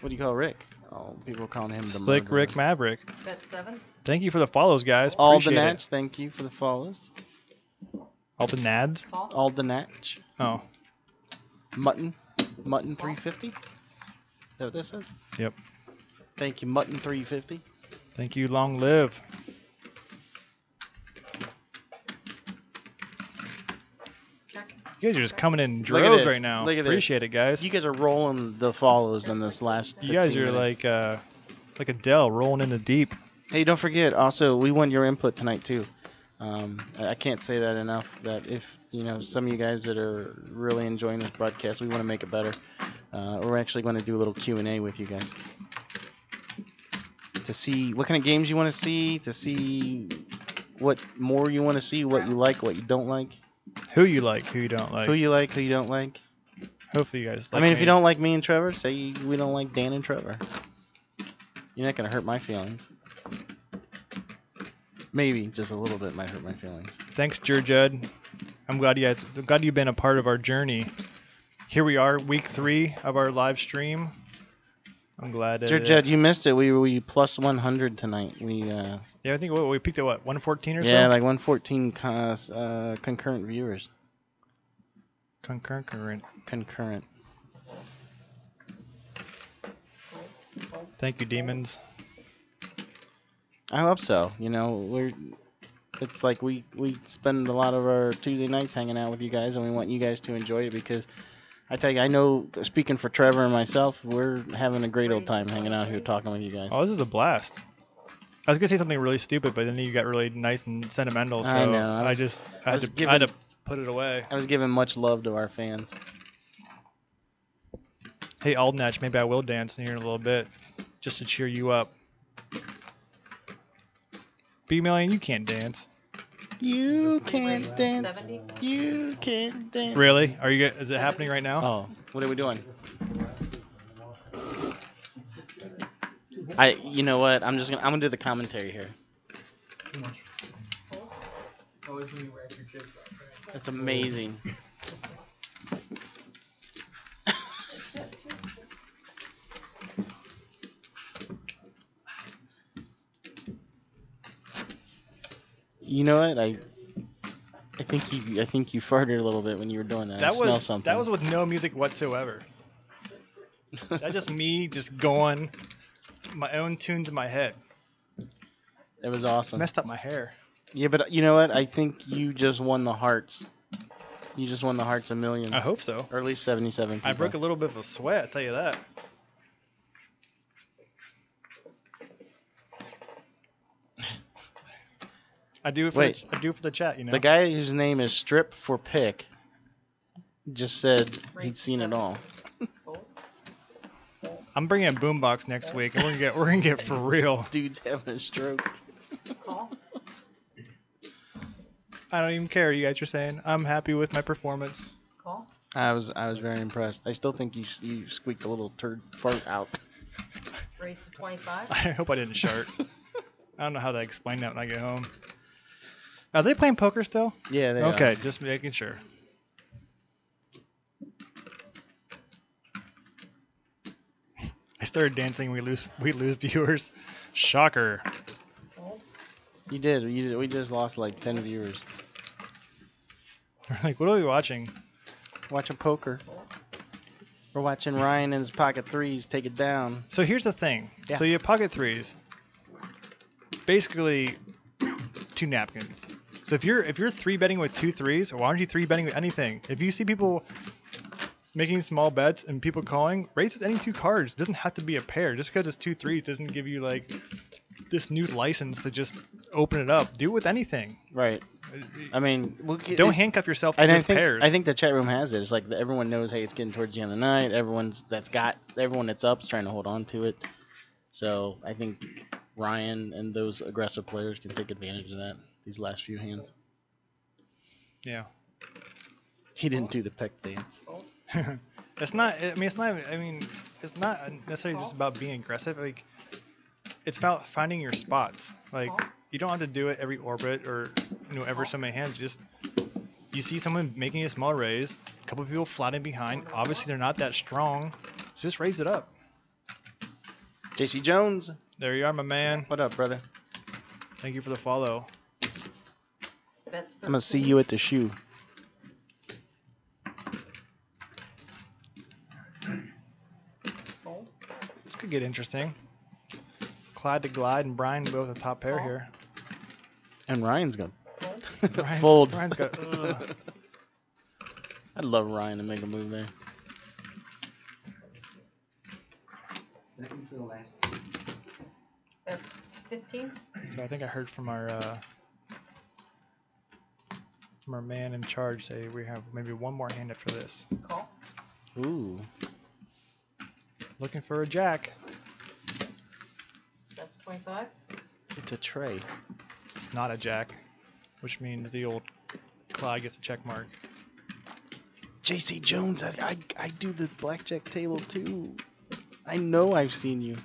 What do you call Rick? Oh, people are calling him the Slick murderer. Rick Maverick. Bet 7. Thank you for the follows, guys. All the Appreciate Natch, it. thank you for the follows. All the Nads. Call. All the Natch. Oh, Mutton 350. Is that what this says? Yep. Thank you, Mutton 350. thank you. Long live. Check. You guys are just coming in Look at droves this. right now. Look at this. Appreciate it, guys. You guys are rolling the follows in this last. You guys 15 are minutes. like Adele rolling in the deep. Hey, don't forget. Also, we want your input tonight too. I can't say that enough. That if some of you guys that are really enjoying this broadcast, we want to make it better. We're actually going to do a little Q&A with you guys to see what kind of games you want to see what more you want to see, what you like, what you don't like, Who you like, who you don't like. who you like, who you don't like. Hopefully you guys like I mean, if me. you don't like me and Trevor, say we don't like Dan and Trevor. You're not going to hurt my feelings. Maybe just a little bit might hurt my feelings. Thanks, Judd. I'm glad you've been a part of our journey. Here we are, week 3 of our live stream. I'm glad. Judd, you missed it. We plus 100 tonight. Yeah, I think we peaked at what, 114 or so? Yeah, like 114 concurrent viewers. Concurrent. Concurrent. Thank you, demons. I hope so. It's like we spend a lot of our Tuesday nights hanging out with you guys, and we want you guys to enjoy it because I tell you, I know, speaking for Trevor and myself, we're having a great old time hanging out here talking with you guys. Oh, this is a blast. I was gonna say something really stupid, but then you got really nice and sentimental, so I know. I had to put it away. I was giving much love to our fans. Hey, Aldnatch, maybe I will dance in here in a little bit, just to cheer you up. B-Million, you can't dance. You can't dance. 70. You can't dance. Really? Is it happening right now? Oh, what are we doing? You know what? I'm gonna do the commentary here. Always when you wrap your chips up, right? That's amazing. You know what? I think you farted a little bit when you were doing that. I smell something. That was with no music whatsoever. That's just me just going my own tunes in my head. It was awesome. Messed up my hair. Yeah, but you know what? I think you just won the hearts. You just won the hearts of millions. I hope so. Or at least 77 people. I broke a little bit of a sweat, I'll tell you that. I do it for Wait. I do it for the chat, you know. The guy whose name is Strip for Pick just said he'd seen it all. Fold. I'm bringing a boombox next week, and we're gonna get for real. Dude's having a stroke. Call. I don't even care. You guys are saying I'm happy with my performance. Call. I was very impressed. I still think you squeaked a little turd fart out. Raise to 25. I hope I didn't shart. I don't know how to explain that when I get home. Are they playing poker still? Yeah, they Okay, are. just making sure. I started dancing. We lose viewers. Shocker. Fold. You did. We just lost like 10 viewers. We're like, what are we watching? Watching poker. We're watching Ryan and his pocket threes take it down. So here's the thing. Yeah. So you have pocket threes. Basically, 2 napkins. So if you're 3-betting with 2 threes, why aren't you 3-betting with anything? If you see people making small bets and people calling, raise with any 2 cards. It doesn't have to be a pair. Just because it's 2 threes doesn't give you like this new license to just open it up. Do it with anything. Right. I mean, Don't handcuff yourself to And just pairs. I think the chat room has it. It's like everyone knows, hey, it's getting towards the end of the night. Everyone that's up is trying to hold on to it. So I think Ryan and those aggressive players can take advantage of that. These last few hands. Yeah. He didn't do the peck dance. It's not. I mean, it's not. I mean, it's not necessarily just about being aggressive. Like, it's about finding your spots. Like, you don't have to do it every orbit or ever so many hands. Just you see someone making a small raise, a couple of people flattening behind. Obviously, they're not that strong. Just raise it up. JC Jones, There you are, my man. what up, brother? Thank you for the follow. That's I'm gonna see you at the shoe. Fold. This could get interesting. Clyde to Glide and Brian both a top pair here. And Ryan's gonna Brian, fold. Brian's got. Ugh. I'd love Ryan to make a move there. Second to the last. That's 15. So I think I heard from our man in charge say we have maybe one more hand after this. Call. Ooh. Looking for a jack. That's 25. It's a tray. It's not a jack, which means the old Clyde gets a check mark. JC Jones, I do the blackjack table too. I know I've seen you.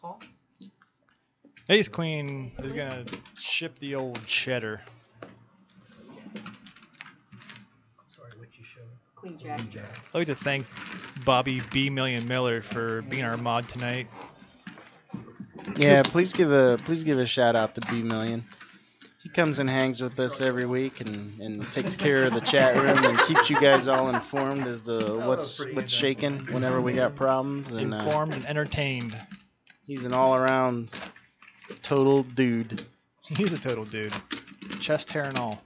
Call. Ace Queen is gonna ship the old cheddar. Sorry, what you showed. Queen Jack. I'd like to thank Bobby B. Million Miller for being our mod tonight. Yeah, please give a shout out to B Million. He comes and hangs with us every week and takes care of the chat room and keeps you guys all informed as to what's shaking whenever we got problems. And Informed and entertained. he's an all around total dude. He's a total dude. Chest hair and all.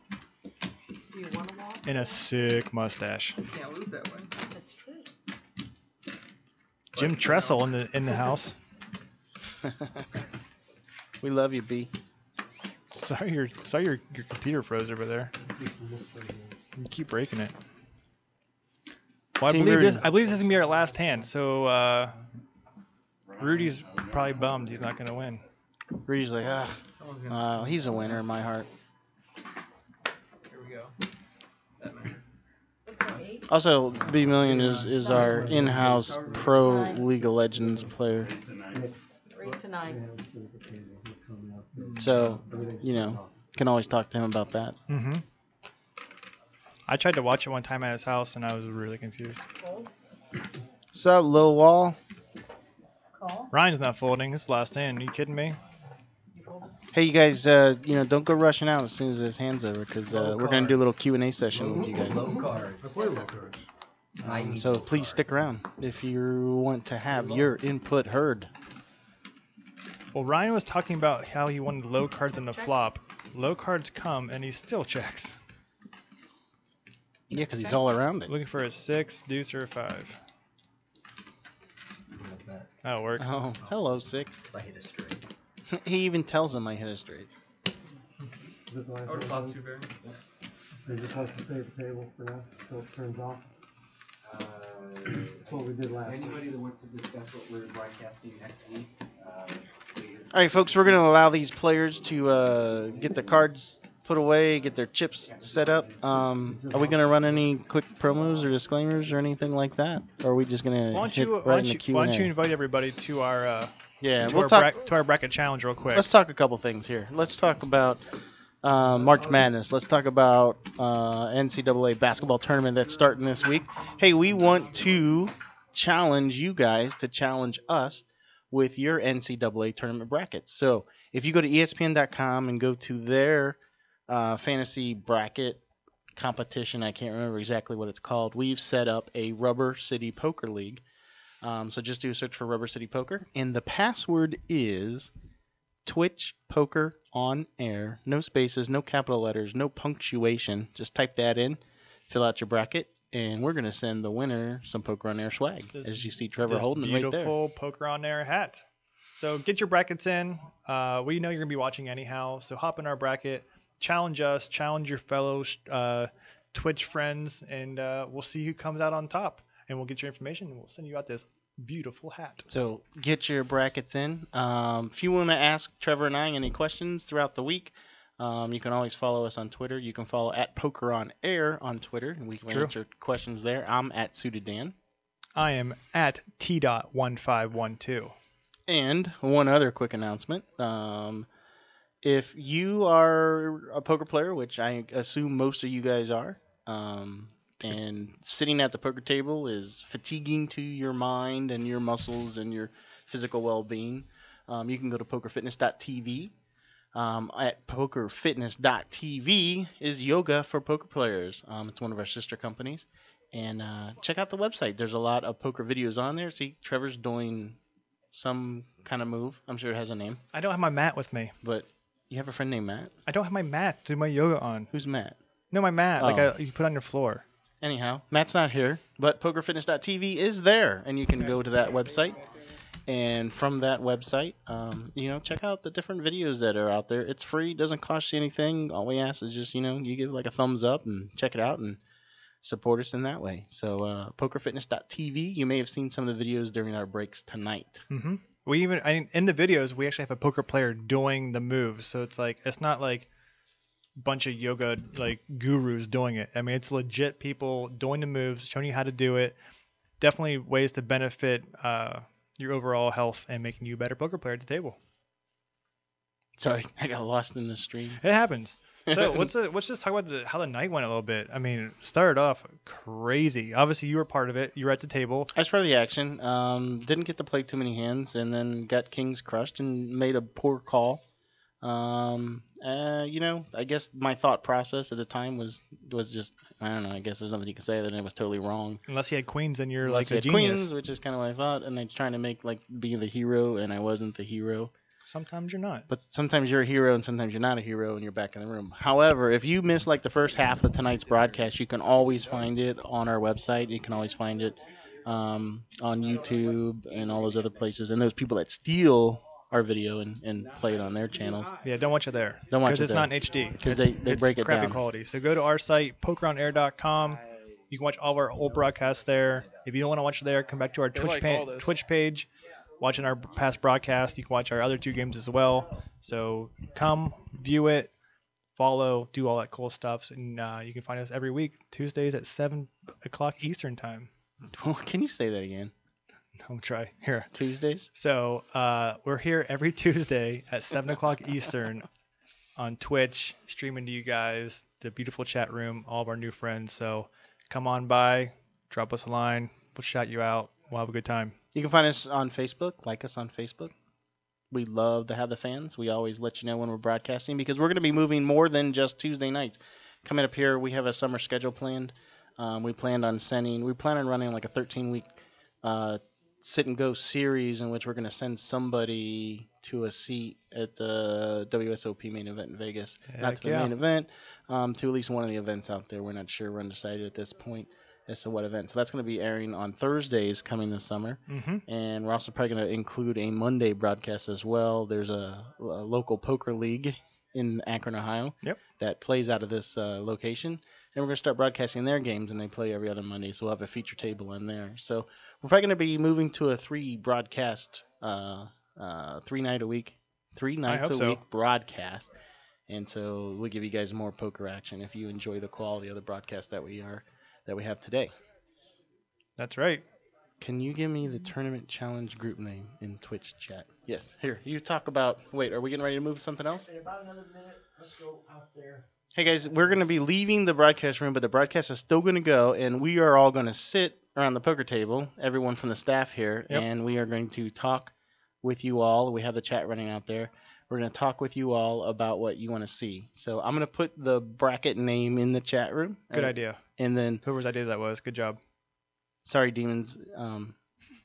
Do you want them all? And a sick mustache. Can't lose that way. That's true. Jim Tressel in the house. We love you, B. Sorry your computer froze over there. You keep breaking it. Well, I King believe Rudy. this is gonna be our last hand. So Rudy's probably bummed he's not gonna win. Rudy's like, Someone's gonna. he's a winner in my heart. Here we go. That man. What's that, 8? Also, B Million is our in-house pro League of Legends player. Raise to 9. So, you know, can always talk to him about that. Mm-hmm. I tried to watch it one time at his house and I was really confused. Fold. What's up, Lil Wall? Call. Ryan's not folding. It's last hand. Are you kidding me? You folded. Hey, you guys, don't go rushing out as soon as this hand's over, because we're going to do a little Q&A session with you guys. Low cards. I play low cards. I need So low please cards. stick around if you want to have your input heard. Well, Ryan was talking about how he wanted low cards on the flop. Low cards come and he still checks. Yeah, because he's all around it. Looking for a 6, deuce, or a 5. Like that. That'll work. Oh, hello, 6. If I hit a straight. He even tells him I hit a straight. Is it the last I would have one? thought 2 berries. It just has to stay at the table for now until it turns off. That's what we did last week. Anybody that wants to discuss what we're broadcasting next week, All right, folks, we're going to allow these players to get the cards put away, get their chips set up. Are we going to run any quick promos or disclaimers or anything like that? Or are we just going to hit right in the Q&A? Why don't you invite everybody to our Yeah, to we'll our talk. to our bracket challenge real quick. Let's talk a couple things here. Let's talk about March Madness. Let's talk about NCAA basketball tournament that's starting this week. Hey, we want to challenge you guys to challenge us with your NCAA tournament brackets. So if you go to ESPN.com and go to their fantasy bracket competition, I can't remember exactly what it's called. We've set up a Rubber City Poker League. So just do a search for Rubber City Poker, and the password is Twitch Poker on Air. No spaces, no capital letters, no punctuation. Just type that in, fill out your bracket, and we're gonna send the winner some Poker on Air swag, as you see Trevor This holding it right there. beautiful Poker on Air hat. So get your brackets in. We know you're gonna be watching anyhow, so hop in our bracket, challenge us, challenge your fellow Twitch friends, and we'll see who comes out on top. And we'll get your information, and we'll send you out this beautiful hat. So get your brackets in. If you want to ask Trevor and I any questions throughout the week, you can always follow us on Twitter. You can follow at Poker on Air on Twitter, and we can answer questions there. I'm at Suited Dan. I am at T.1512. And one other quick announcement. If you are a poker player, which I assume most of you guys are, and sitting at the poker table is fatiguing to your mind and your muscles and your physical well-being, you can go to pokerfitness.tv. At pokerfitness.tv is yoga for poker players. It's one of our sister companies. And check out the website. There's a lot of poker videos on there. See, Trevor's doing some kind of move. I'm sure it has a name. I don't have my mat with me. But you have a friend named Matt? I don't have my mat to do my yoga on. Who's Matt? No, my mat. Like you put on your floor. Anyhow, Matt's not here, but pokerfitness.tv is there, and you can go to that website. And from that website, check out the different videos that are out there. It's free, doesn't cost you anything. All we ask is just, you give like a thumbs up and check it out and support us in that way. So pokerfitness.tv, you may have seen some of the videos during our breaks tonight. Mm-hmm. In the videos, we actually have a poker player doing the moves. So it's not like bunch of yoga like gurus doing it. I mean, it's legit people doing the moves, showing you how to do it. Definitely ways to benefit your overall health and making you a better poker player at the table. Sorry, I got lost in the stream. It happens. So let's just talk about how the night went a little bit. I mean, it started off crazy. Obviously, you were part of it. You were at the table. I was part of the action. Didn't get to play too many hands, and then got kings crushed and made a poor call. I guess my thought process at the time was just, I don't know, I guess there's nothing you can say that it was totally wrong. Unless he had queens and you're Unless like a he had genius. queens, which is kind of what I thought, and I was trying to make being the hero, and I wasn't the hero. Sometimes you're not. But sometimes you're a hero and sometimes you're not a hero and you're back in the room. However, if you missed the first half of tonight's broadcast, you can always find it on our website. You can always find it on YouTube and all those other places. And those people that steal our video and play it on their channels. Yeah, don't watch it there. Don't watch it because it's there. not in HD. Because they break it crappy down. quality. So go to our site, pokeronair.com. You can watch all of our old broadcasts there. If you don't want to watch it there, come back to our Twitch page. Watching our past broadcast, you can watch our other 2 games as well. So come, view it, follow, do all that cool stuff. And you can find us every week, Tuesdays at 7 o'clock Eastern time. Can you say that again? I'll try. Here. Tuesdays? So we're here every Tuesday at 7 o'clock Eastern on Twitch, streaming to you guys, the beautiful chat room, all of our new friends. So come on by, drop us a line, we'll shout you out. We'll have a good time. You can find us on Facebook. Like us on Facebook. We love to have the fans. We always let you know when we're broadcasting because we're going to be moving more than just Tuesday nights. Coming up here, we have a summer schedule planned. We plan on running like a 13-week sit and go series in which we're going to send somebody to a seat at the WSOP main event in Vegas. Not to the main event, to at least one of the events out there. We're not sure. We're undecided at this point as to what event. So that's going to be airing on Thursdays coming this summer. Mm-hmm. And we're also probably going to include a Monday broadcast as well. There's a local poker league in Akron, Ohio. Yep. That plays out of this location, and we're gonna start broadcasting their games, and they play every other Monday. So we'll have a feature table in there. So we're probably gonna be moving to a 3 broadcast, 3 nights a week broadcast. And so we'll give you guys more poker action if you enjoy the quality of the broadcast that we have today. That's right. Can you give me the tournament challenge group name in Twitch chat? Yes. Here, you talk about. Wait, are we getting ready to move to something else? In about another minute, let's go out there. Hey guys, we're going to be leaving the broadcast room, but the broadcast is still going to go, and we are all going to sit around the poker table, everyone from the staff here, Yep. and we are going to talk with you all. We have the chat running out there. We're going to talk with you all about what you want to see. So I'm going to put the bracket name in the chat room. Good idea. And then, Whoever's idea that was, good job. sorry, Demons,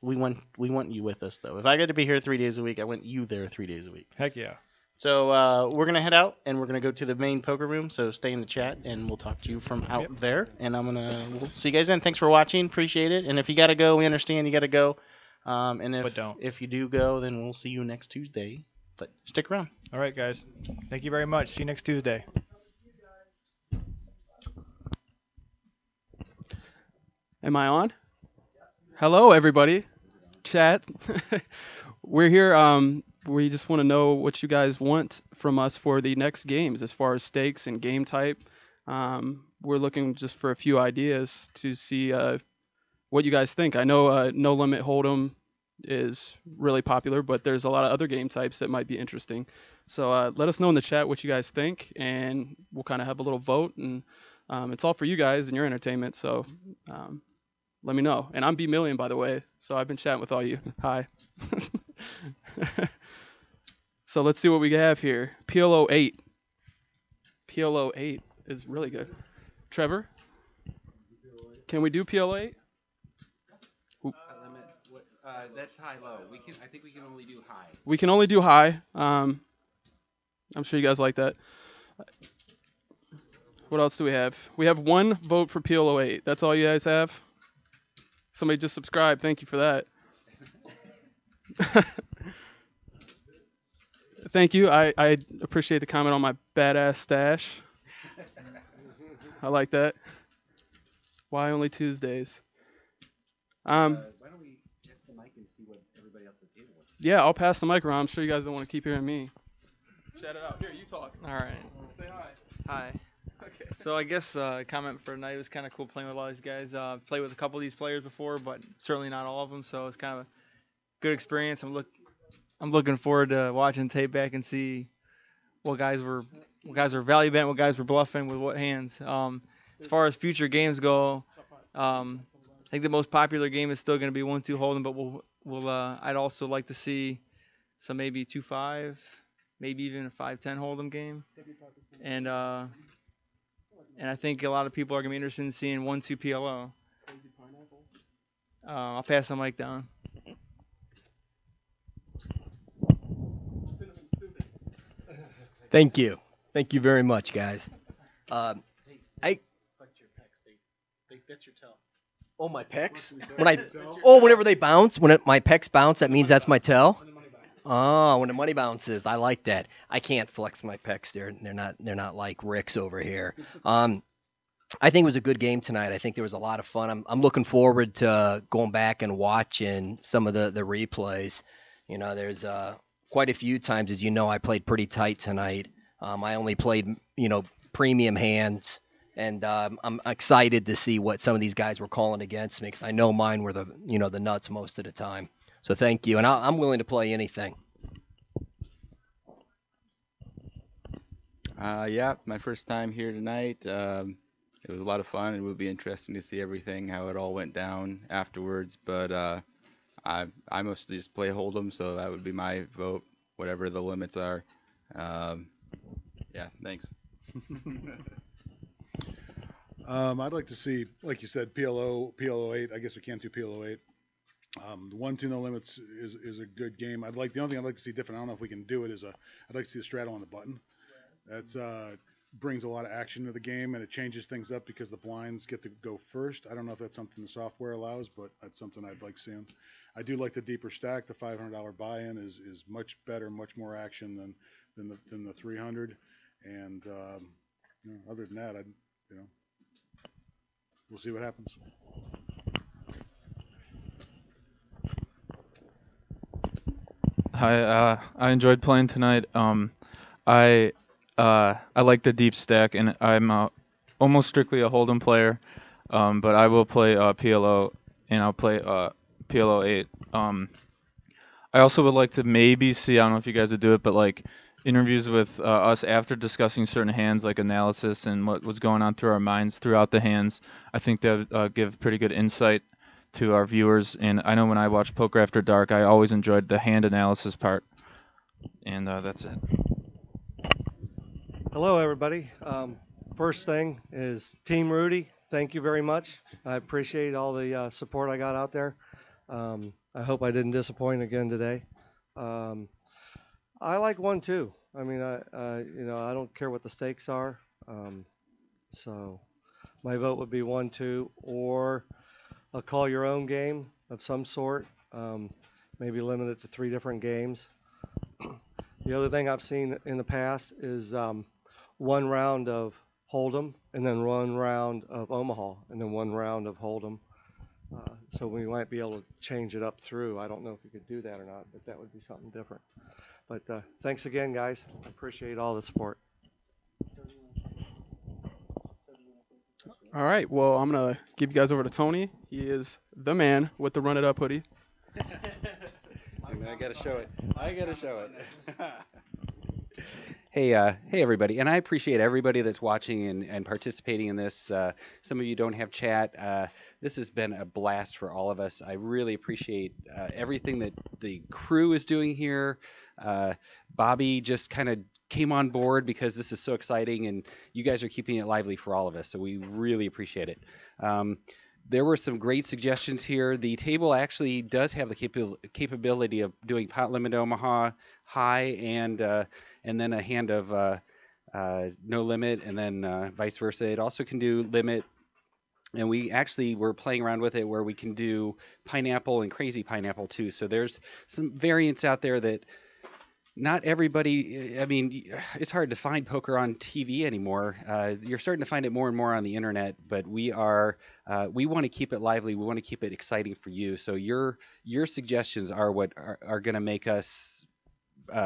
we want you with us, though. If I got to be here 3 days a week, I want you there 3 days a week. Heck yeah. So we're going to head out, and we're going to go to the main poker room. So stay in the chat, and we'll talk to you from out there. And we'll see you guys then. Thanks for watching. Appreciate it. And if you got to go, we understand you got to go. And But don't. if you do go, then we'll see you next Tuesday. But stick around. All right, guys. Thank you very much. See you next Tuesday. Am I on? Hello, everybody. Chat. We're here. We just want to know what you guys want from us for the next games as far as stakes and game type. We're looking just for a few ideas to see what you guys think. I know No Limit Hold'em is really popular, but there's a lot of other game types that might be interesting. So let us know in the chat what you guys think, and we'll kind of have a little vote. And it's all for you guys and your entertainment. So let me know. And I'm B Million, by the way. So I've been chatting with all you. Hi. So let's see what we have here. PLO 8. PLO 8 is really good. Trevor, can we do PLO 8? That's high-low. I think we can only do high. We can only do high. I'm sure you guys like that. What else do we have? We have 1 vote for PLO 8. That's all you guys have? Somebody just subscribed. Thank you for that. Thank you. I appreciate the comment on my badass stash. I like that. Why only Tuesdays? Why don't we get the mic and see what everybody else at the table wants? Yeah, I'll pass the mic around. I'm sure you guys don't want to keep hearing me. Shout it out. Here, you talk. All right. Say hi. Hi. Okay. So I guess comment for tonight. It was kind of cool playing with a lot of these guys. Played with a couple of these players before, but certainly not all of them. So it's kind of a good experience. I'm looking forward to watching tape back and see what guys were value betting, what guys were bluffing with what hands. As far as future games go, I think the most popular game is still going to be 1-2 Hold'em, but I'd also like to see some maybe 2-5, maybe even a 5-10 Hold'em game. And I think a lot of people are going to be interested in seeing 1-2 PLO. I'll pass the mic down. Thank you. Thank you very much, guys. I That's your tell. Oh, my pecs? Whenever they bounce, my pecs bounce, that means that's my tell? Oh, when the money bounces, I like that. I can't flex my pecs. They're not like Rick's over here. I think it was a good game tonight. I think there was a lot of fun. I'm looking forward to going back and watching some of the replays. You know, there's quite a few times, as you know, I played pretty tight tonight. I only played, premium hands. And I'm excited to see what some of these guys were calling against me, because I know mine were the nuts most of the time. So thank you, and I'm willing to play anything. Yeah, my first time here tonight. It was a lot of fun. It would be interesting to see everything, how it all went down afterwards. But I mostly just play Hold'em, so that would be my vote, whatever the limits are. Yeah, thanks. I'd like to see, like you said, PLO 8. I guess we can't do PLO 8. The 1-2 no limits is a good game. The only thing I'd like to see different, I don't know if we can do it, I'd like to see the straddle on the button. That's brings a lot of action to the game, and it changes things up because the blinds get to go first. I don't know if that's something the software allows, but that's something I'd like seeing. I do like the deeper stack. The $500 buy-in is much better, much more action than the 300. And other than that, we'll see what happens. Hi, I enjoyed playing tonight. I like the deep stack, and I'm almost strictly a Hold'em player, but I will play PLO, and I'll play PLO 8. I also would like to maybe see, I don't know if you guys would do it, but like interviews with us after discussing certain hands, like analysis and what was going on through our minds throughout the hands. I think that would give pretty good insight to our viewers. And I know when I watch Poker After Dark, I always enjoyed the hand analysis part. And that's it. Hello, everybody. First thing is Team Rudy. Thank you very much. I appreciate all the support I got out there. I hope I didn't disappoint again today. I like 1-2. I mean, I don't care what the stakes are. So my vote would be 1-2 or a call your own game of some sort. Maybe limit it to 3 different games. The other thing I've seen in the past is 1 round of Hold'em and then 1 round of Omaha and then 1 round of Hold'em. So we might be able to change it up through. I don't know if we could do that or not, but that would be something different. But thanks again, guys. I appreciate all the support. All right. Well, I'm going to give you guys over to Tony. He is the man with the Run It Up hoodie. I got to show it. Hey everybody, and I appreciate everybody that's watching and participating in this. Some of you don't have chat. This has been a blast for all of us. I really appreciate everything that the crew is doing here. Bobby just kind of came on board because this is so exciting, and you guys are keeping it lively for all of us, so we really appreciate it. There were some great suggestions here. The table actually does have the capability of doing pot limit Omaha high and then a hand of no limit, and then vice versa. It also can do limit, and we actually were playing around with it where we can do pineapple and crazy pineapple too. So there's some variants out there that not everybody, I mean, it's hard to find poker on TV anymore. You're starting to find it more and more on the internet, but we want to keep it lively. We want to keep it exciting for you. So your suggestions are what are going to make us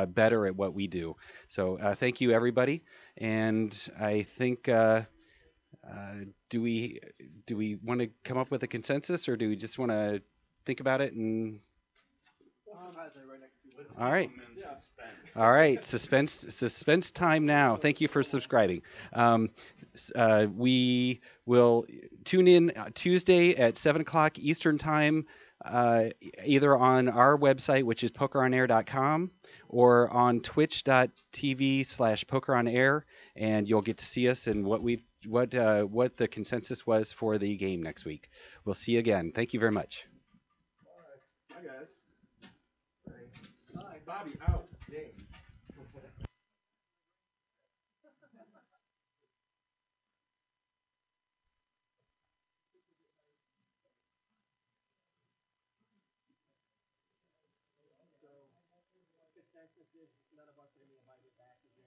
better at what we do. So thank you, everybody. And I think, do we want to come up with a consensus, or do we just want to think about it and? All right. All right. Suspense time now. Thank you for subscribing. We will tune in Tuesday at 7 o'clock Eastern time, either on our website, which is pokeronair.com, or on twitch.tv/pokeronair, and you'll get to see us and what the consensus was for the game next week. We'll see you again. Thank you very much. Hi, guys. Hi, Bobby, out. Dang. None of us are going to be invited back again.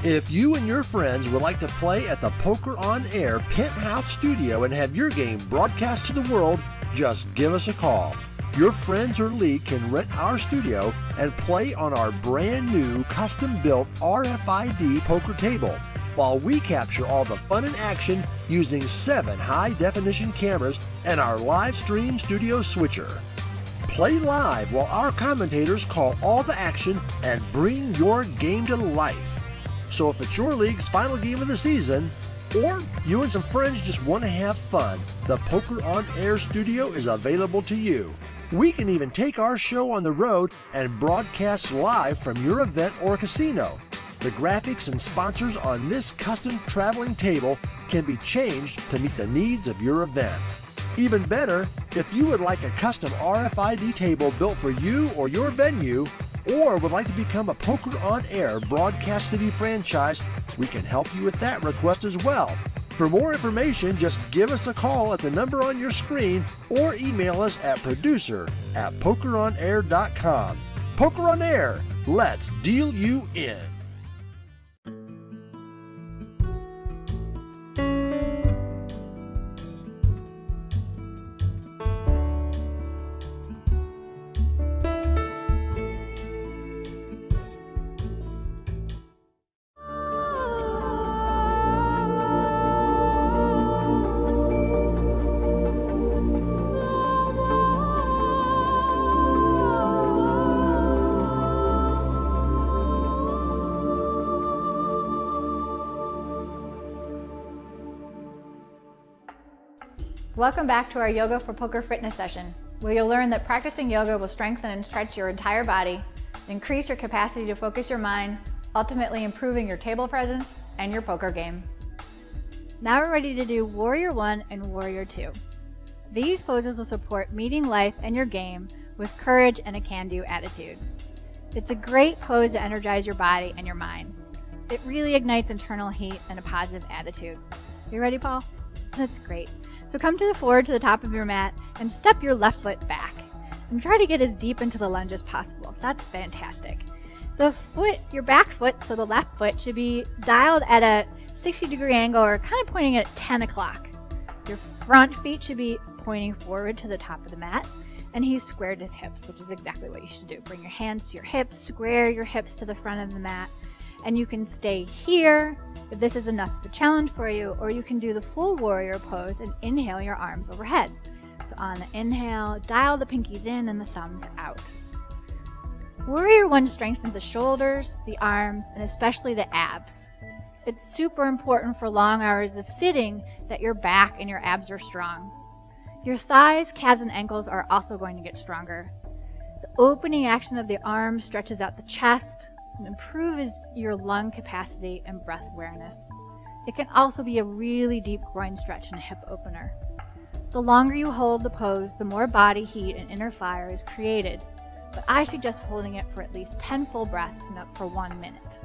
If you and your friends would like to play at the Poker on Air Penthouse Studio and have your game broadcast to the world, just give us a call. Your friends or league can rent our studio and play on our brand new custom-built RFID poker table, while we capture all the fun and action using 7 high-definition cameras and our live stream studio switcher. Play live while our commentators call all the action and bring your game to life. So if it's your league's final game of the season, or you and some friends just want to have fun, the Poker on Air studio is available to you. We can even take our show on the road and broadcast live from your event or casino. The graphics and sponsors on this custom traveling table can be changed to meet the needs of your event. Even better, if you would like a custom RFID table built for you or your venue, or would like to become a Poker on Air Broadcast City franchise, we can help you with that request as well. For more information, just give us a call at the number on your screen or email us at producer@pokeronair.com. Poker on Air, let's deal you in. Welcome back to our Yoga for Poker fitness session, where you'll learn that practicing yoga will strengthen and stretch your entire body, increase your capacity to focus your mind, ultimately improving your table presence and your poker game. Now we're ready to do Warrior 1 and Warrior 2. These poses will support meeting life and your game with courage and a can-do attitude. It's a great pose to energize your body and your mind. It really ignites internal heat and a positive attitude. You ready, Paul? That's great. So come to the forward to the top of your mat and step your left foot back. And try to get as deep into the lunge as possible. That's fantastic. The foot, your back foot, so the left foot, should be dialed at a 60-degree angle or kind of pointing at 10 o'clock. Your front feet should be pointing forward to the top of the mat. And he's squared his hips, which is exactly what you should do. Bring your hands to your hips, square your hips to the front of the mat. And you can stay here if this is enough of a challenge for you, or you can do the full warrior pose and inhale your arms overhead. So on the inhale, dial the pinkies in and the thumbs out. Warrior 1 strengthens the shoulders, the arms, and especially the abs. It's super important for long hours of sitting that your back and your abs are strong. Your thighs, calves, and ankles are also going to get stronger. The opening action of the arms stretches out the chest and improves your lung capacity and breath awareness. It can also be a really deep groin stretch and a hip opener. The longer you hold the pose, the more body heat and inner fire is created, but I suggest holding it for at least 10 full breaths and up for 1 minute.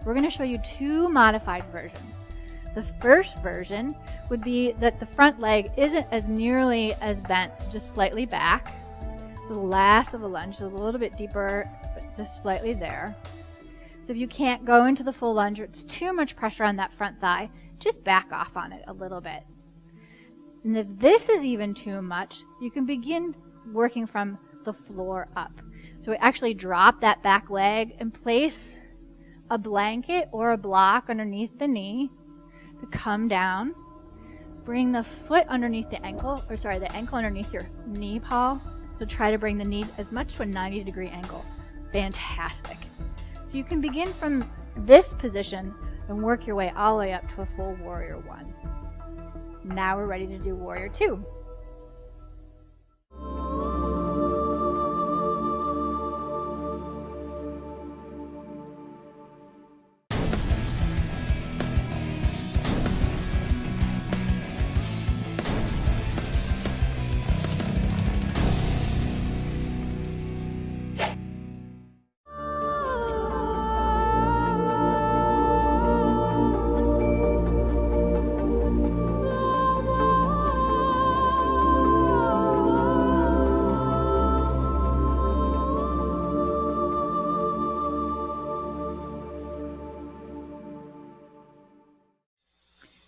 We're going to show you 2 modified versions. The first version would be that the front leg isn't as nearly as bent, so just slightly back. So the last of the lunge is a little bit deeper, but just slightly there. So if you can't go into the full lunge or it's too much pressure on that front thigh, just back off on it a little bit. And if this is even too much, you can begin working from the floor up. So actually drop that back leg and place a blanket or a block underneath the knee to come down. Bring the foot underneath the ankle, or sorry, the ankle underneath your knee, Paul. So try to bring the knee as much to a 90-degree angle. Fantastic. So you can begin from this position and work your way all the way up to a full Warrior 1. Now we're ready to do Warrior 2.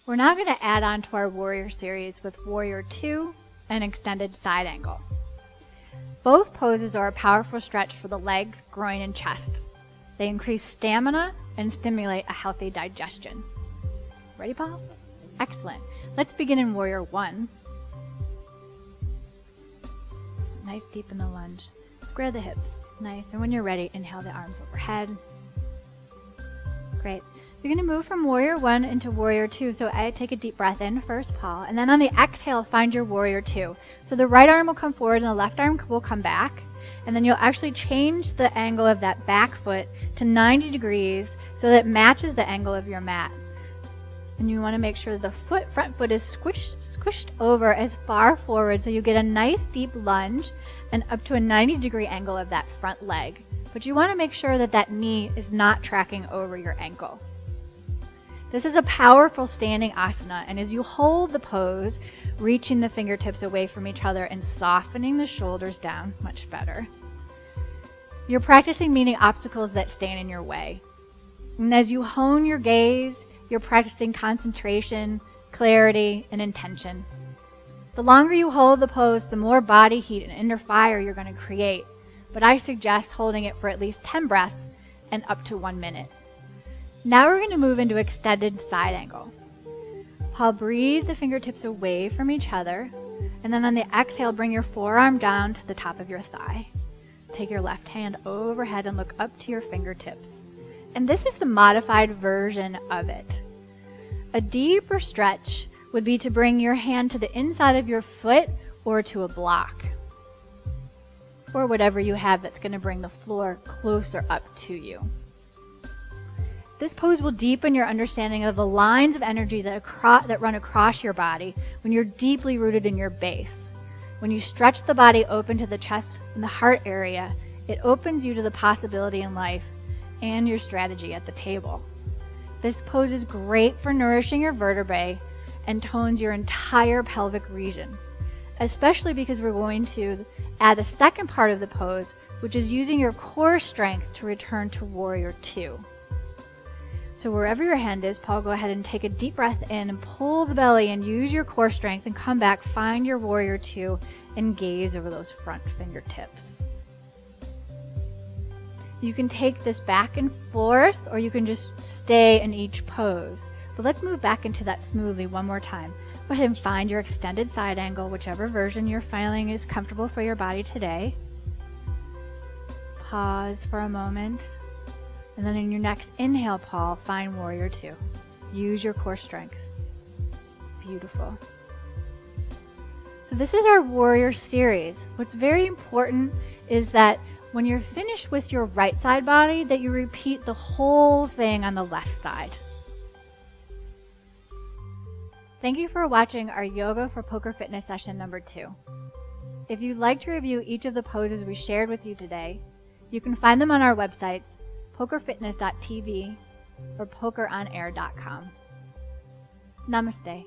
We're now going to add on to our Warrior series with Warrior 2 and Extended Side Angle. Both poses are a powerful stretch for the legs, groin, and chest. They increase stamina and stimulate a healthy digestion. Ready, Paul? Excellent. Let's begin in Warrior 1. Nice deep in the lunge. Square the hips. Nice. And when you're ready, inhale the arms overhead. Great. You're going to move from Warrior 1 into Warrior 2. So I take a deep breath in first, Paul. And then on the exhale, find your Warrior 2. So the right arm will come forward and the left arm will come back. And then you'll actually change the angle of that back foot to 90 degrees so that it matches the angle of your mat. And you want to make sure the front foot is squished over as far forward so you get a nice deep lunge and up to a 90-degree angle of that front leg. But you want to make sure that that knee is not tracking over your ankle. This is a powerful standing asana, and as you hold the pose, reaching the fingertips away from each other and softening the shoulders down, much better. You're practicing meeting obstacles that stand in your way. And as you hone your gaze, you're practicing concentration, clarity, and intention. The longer you hold the pose, the more body heat and inner fire you're going to create, but I suggest holding it for at least 10 breaths and up to 1 minute. Now we're going to move into extended side angle. Paul, breathe the fingertips away from each other, and then on the exhale, bring your forearm down to the top of your thigh. Take your left hand overhead and look up to your fingertips. And this is the modified version of it. A deeper stretch would be to bring your hand to the inside of your foot or to a block, or whatever you have that's going to bring the floor closer up to you. This pose will deepen your understanding of the lines of energy that run across your body when you're deeply rooted in your base. When you stretch the body open to the chest and the heart area, it opens you to the possibility in life and your strategy at the table. This pose is great for nourishing your vertebrae and tones your entire pelvic region, especially because we're going to add a second part of the pose, which is using your core strength to return to Warrior Two. So wherever your hand is, Paul, go ahead and take a deep breath in and pull the belly and use your core strength and come back, find your Warrior Two and gaze over those front fingertips. You can take this back and forth, or you can just stay in each pose. But let's move back into that smoothly one more time. Go ahead and find your extended side angle, whichever version you're feeling is comfortable for your body today. Pause for a moment. And then in your next inhale, Paul, find Warrior Two. Use your core strength. Beautiful. So this is our Warrior series. What's very important is that when you're finished with your right side body, that you repeat the whole thing on the left side. Thank you for watching our Yoga for Poker Fitness session number 2. If you'd like to review each of the poses we shared with you today, you can find them on our websites, pokerfitness.tv or pokeronair.com. Namaste.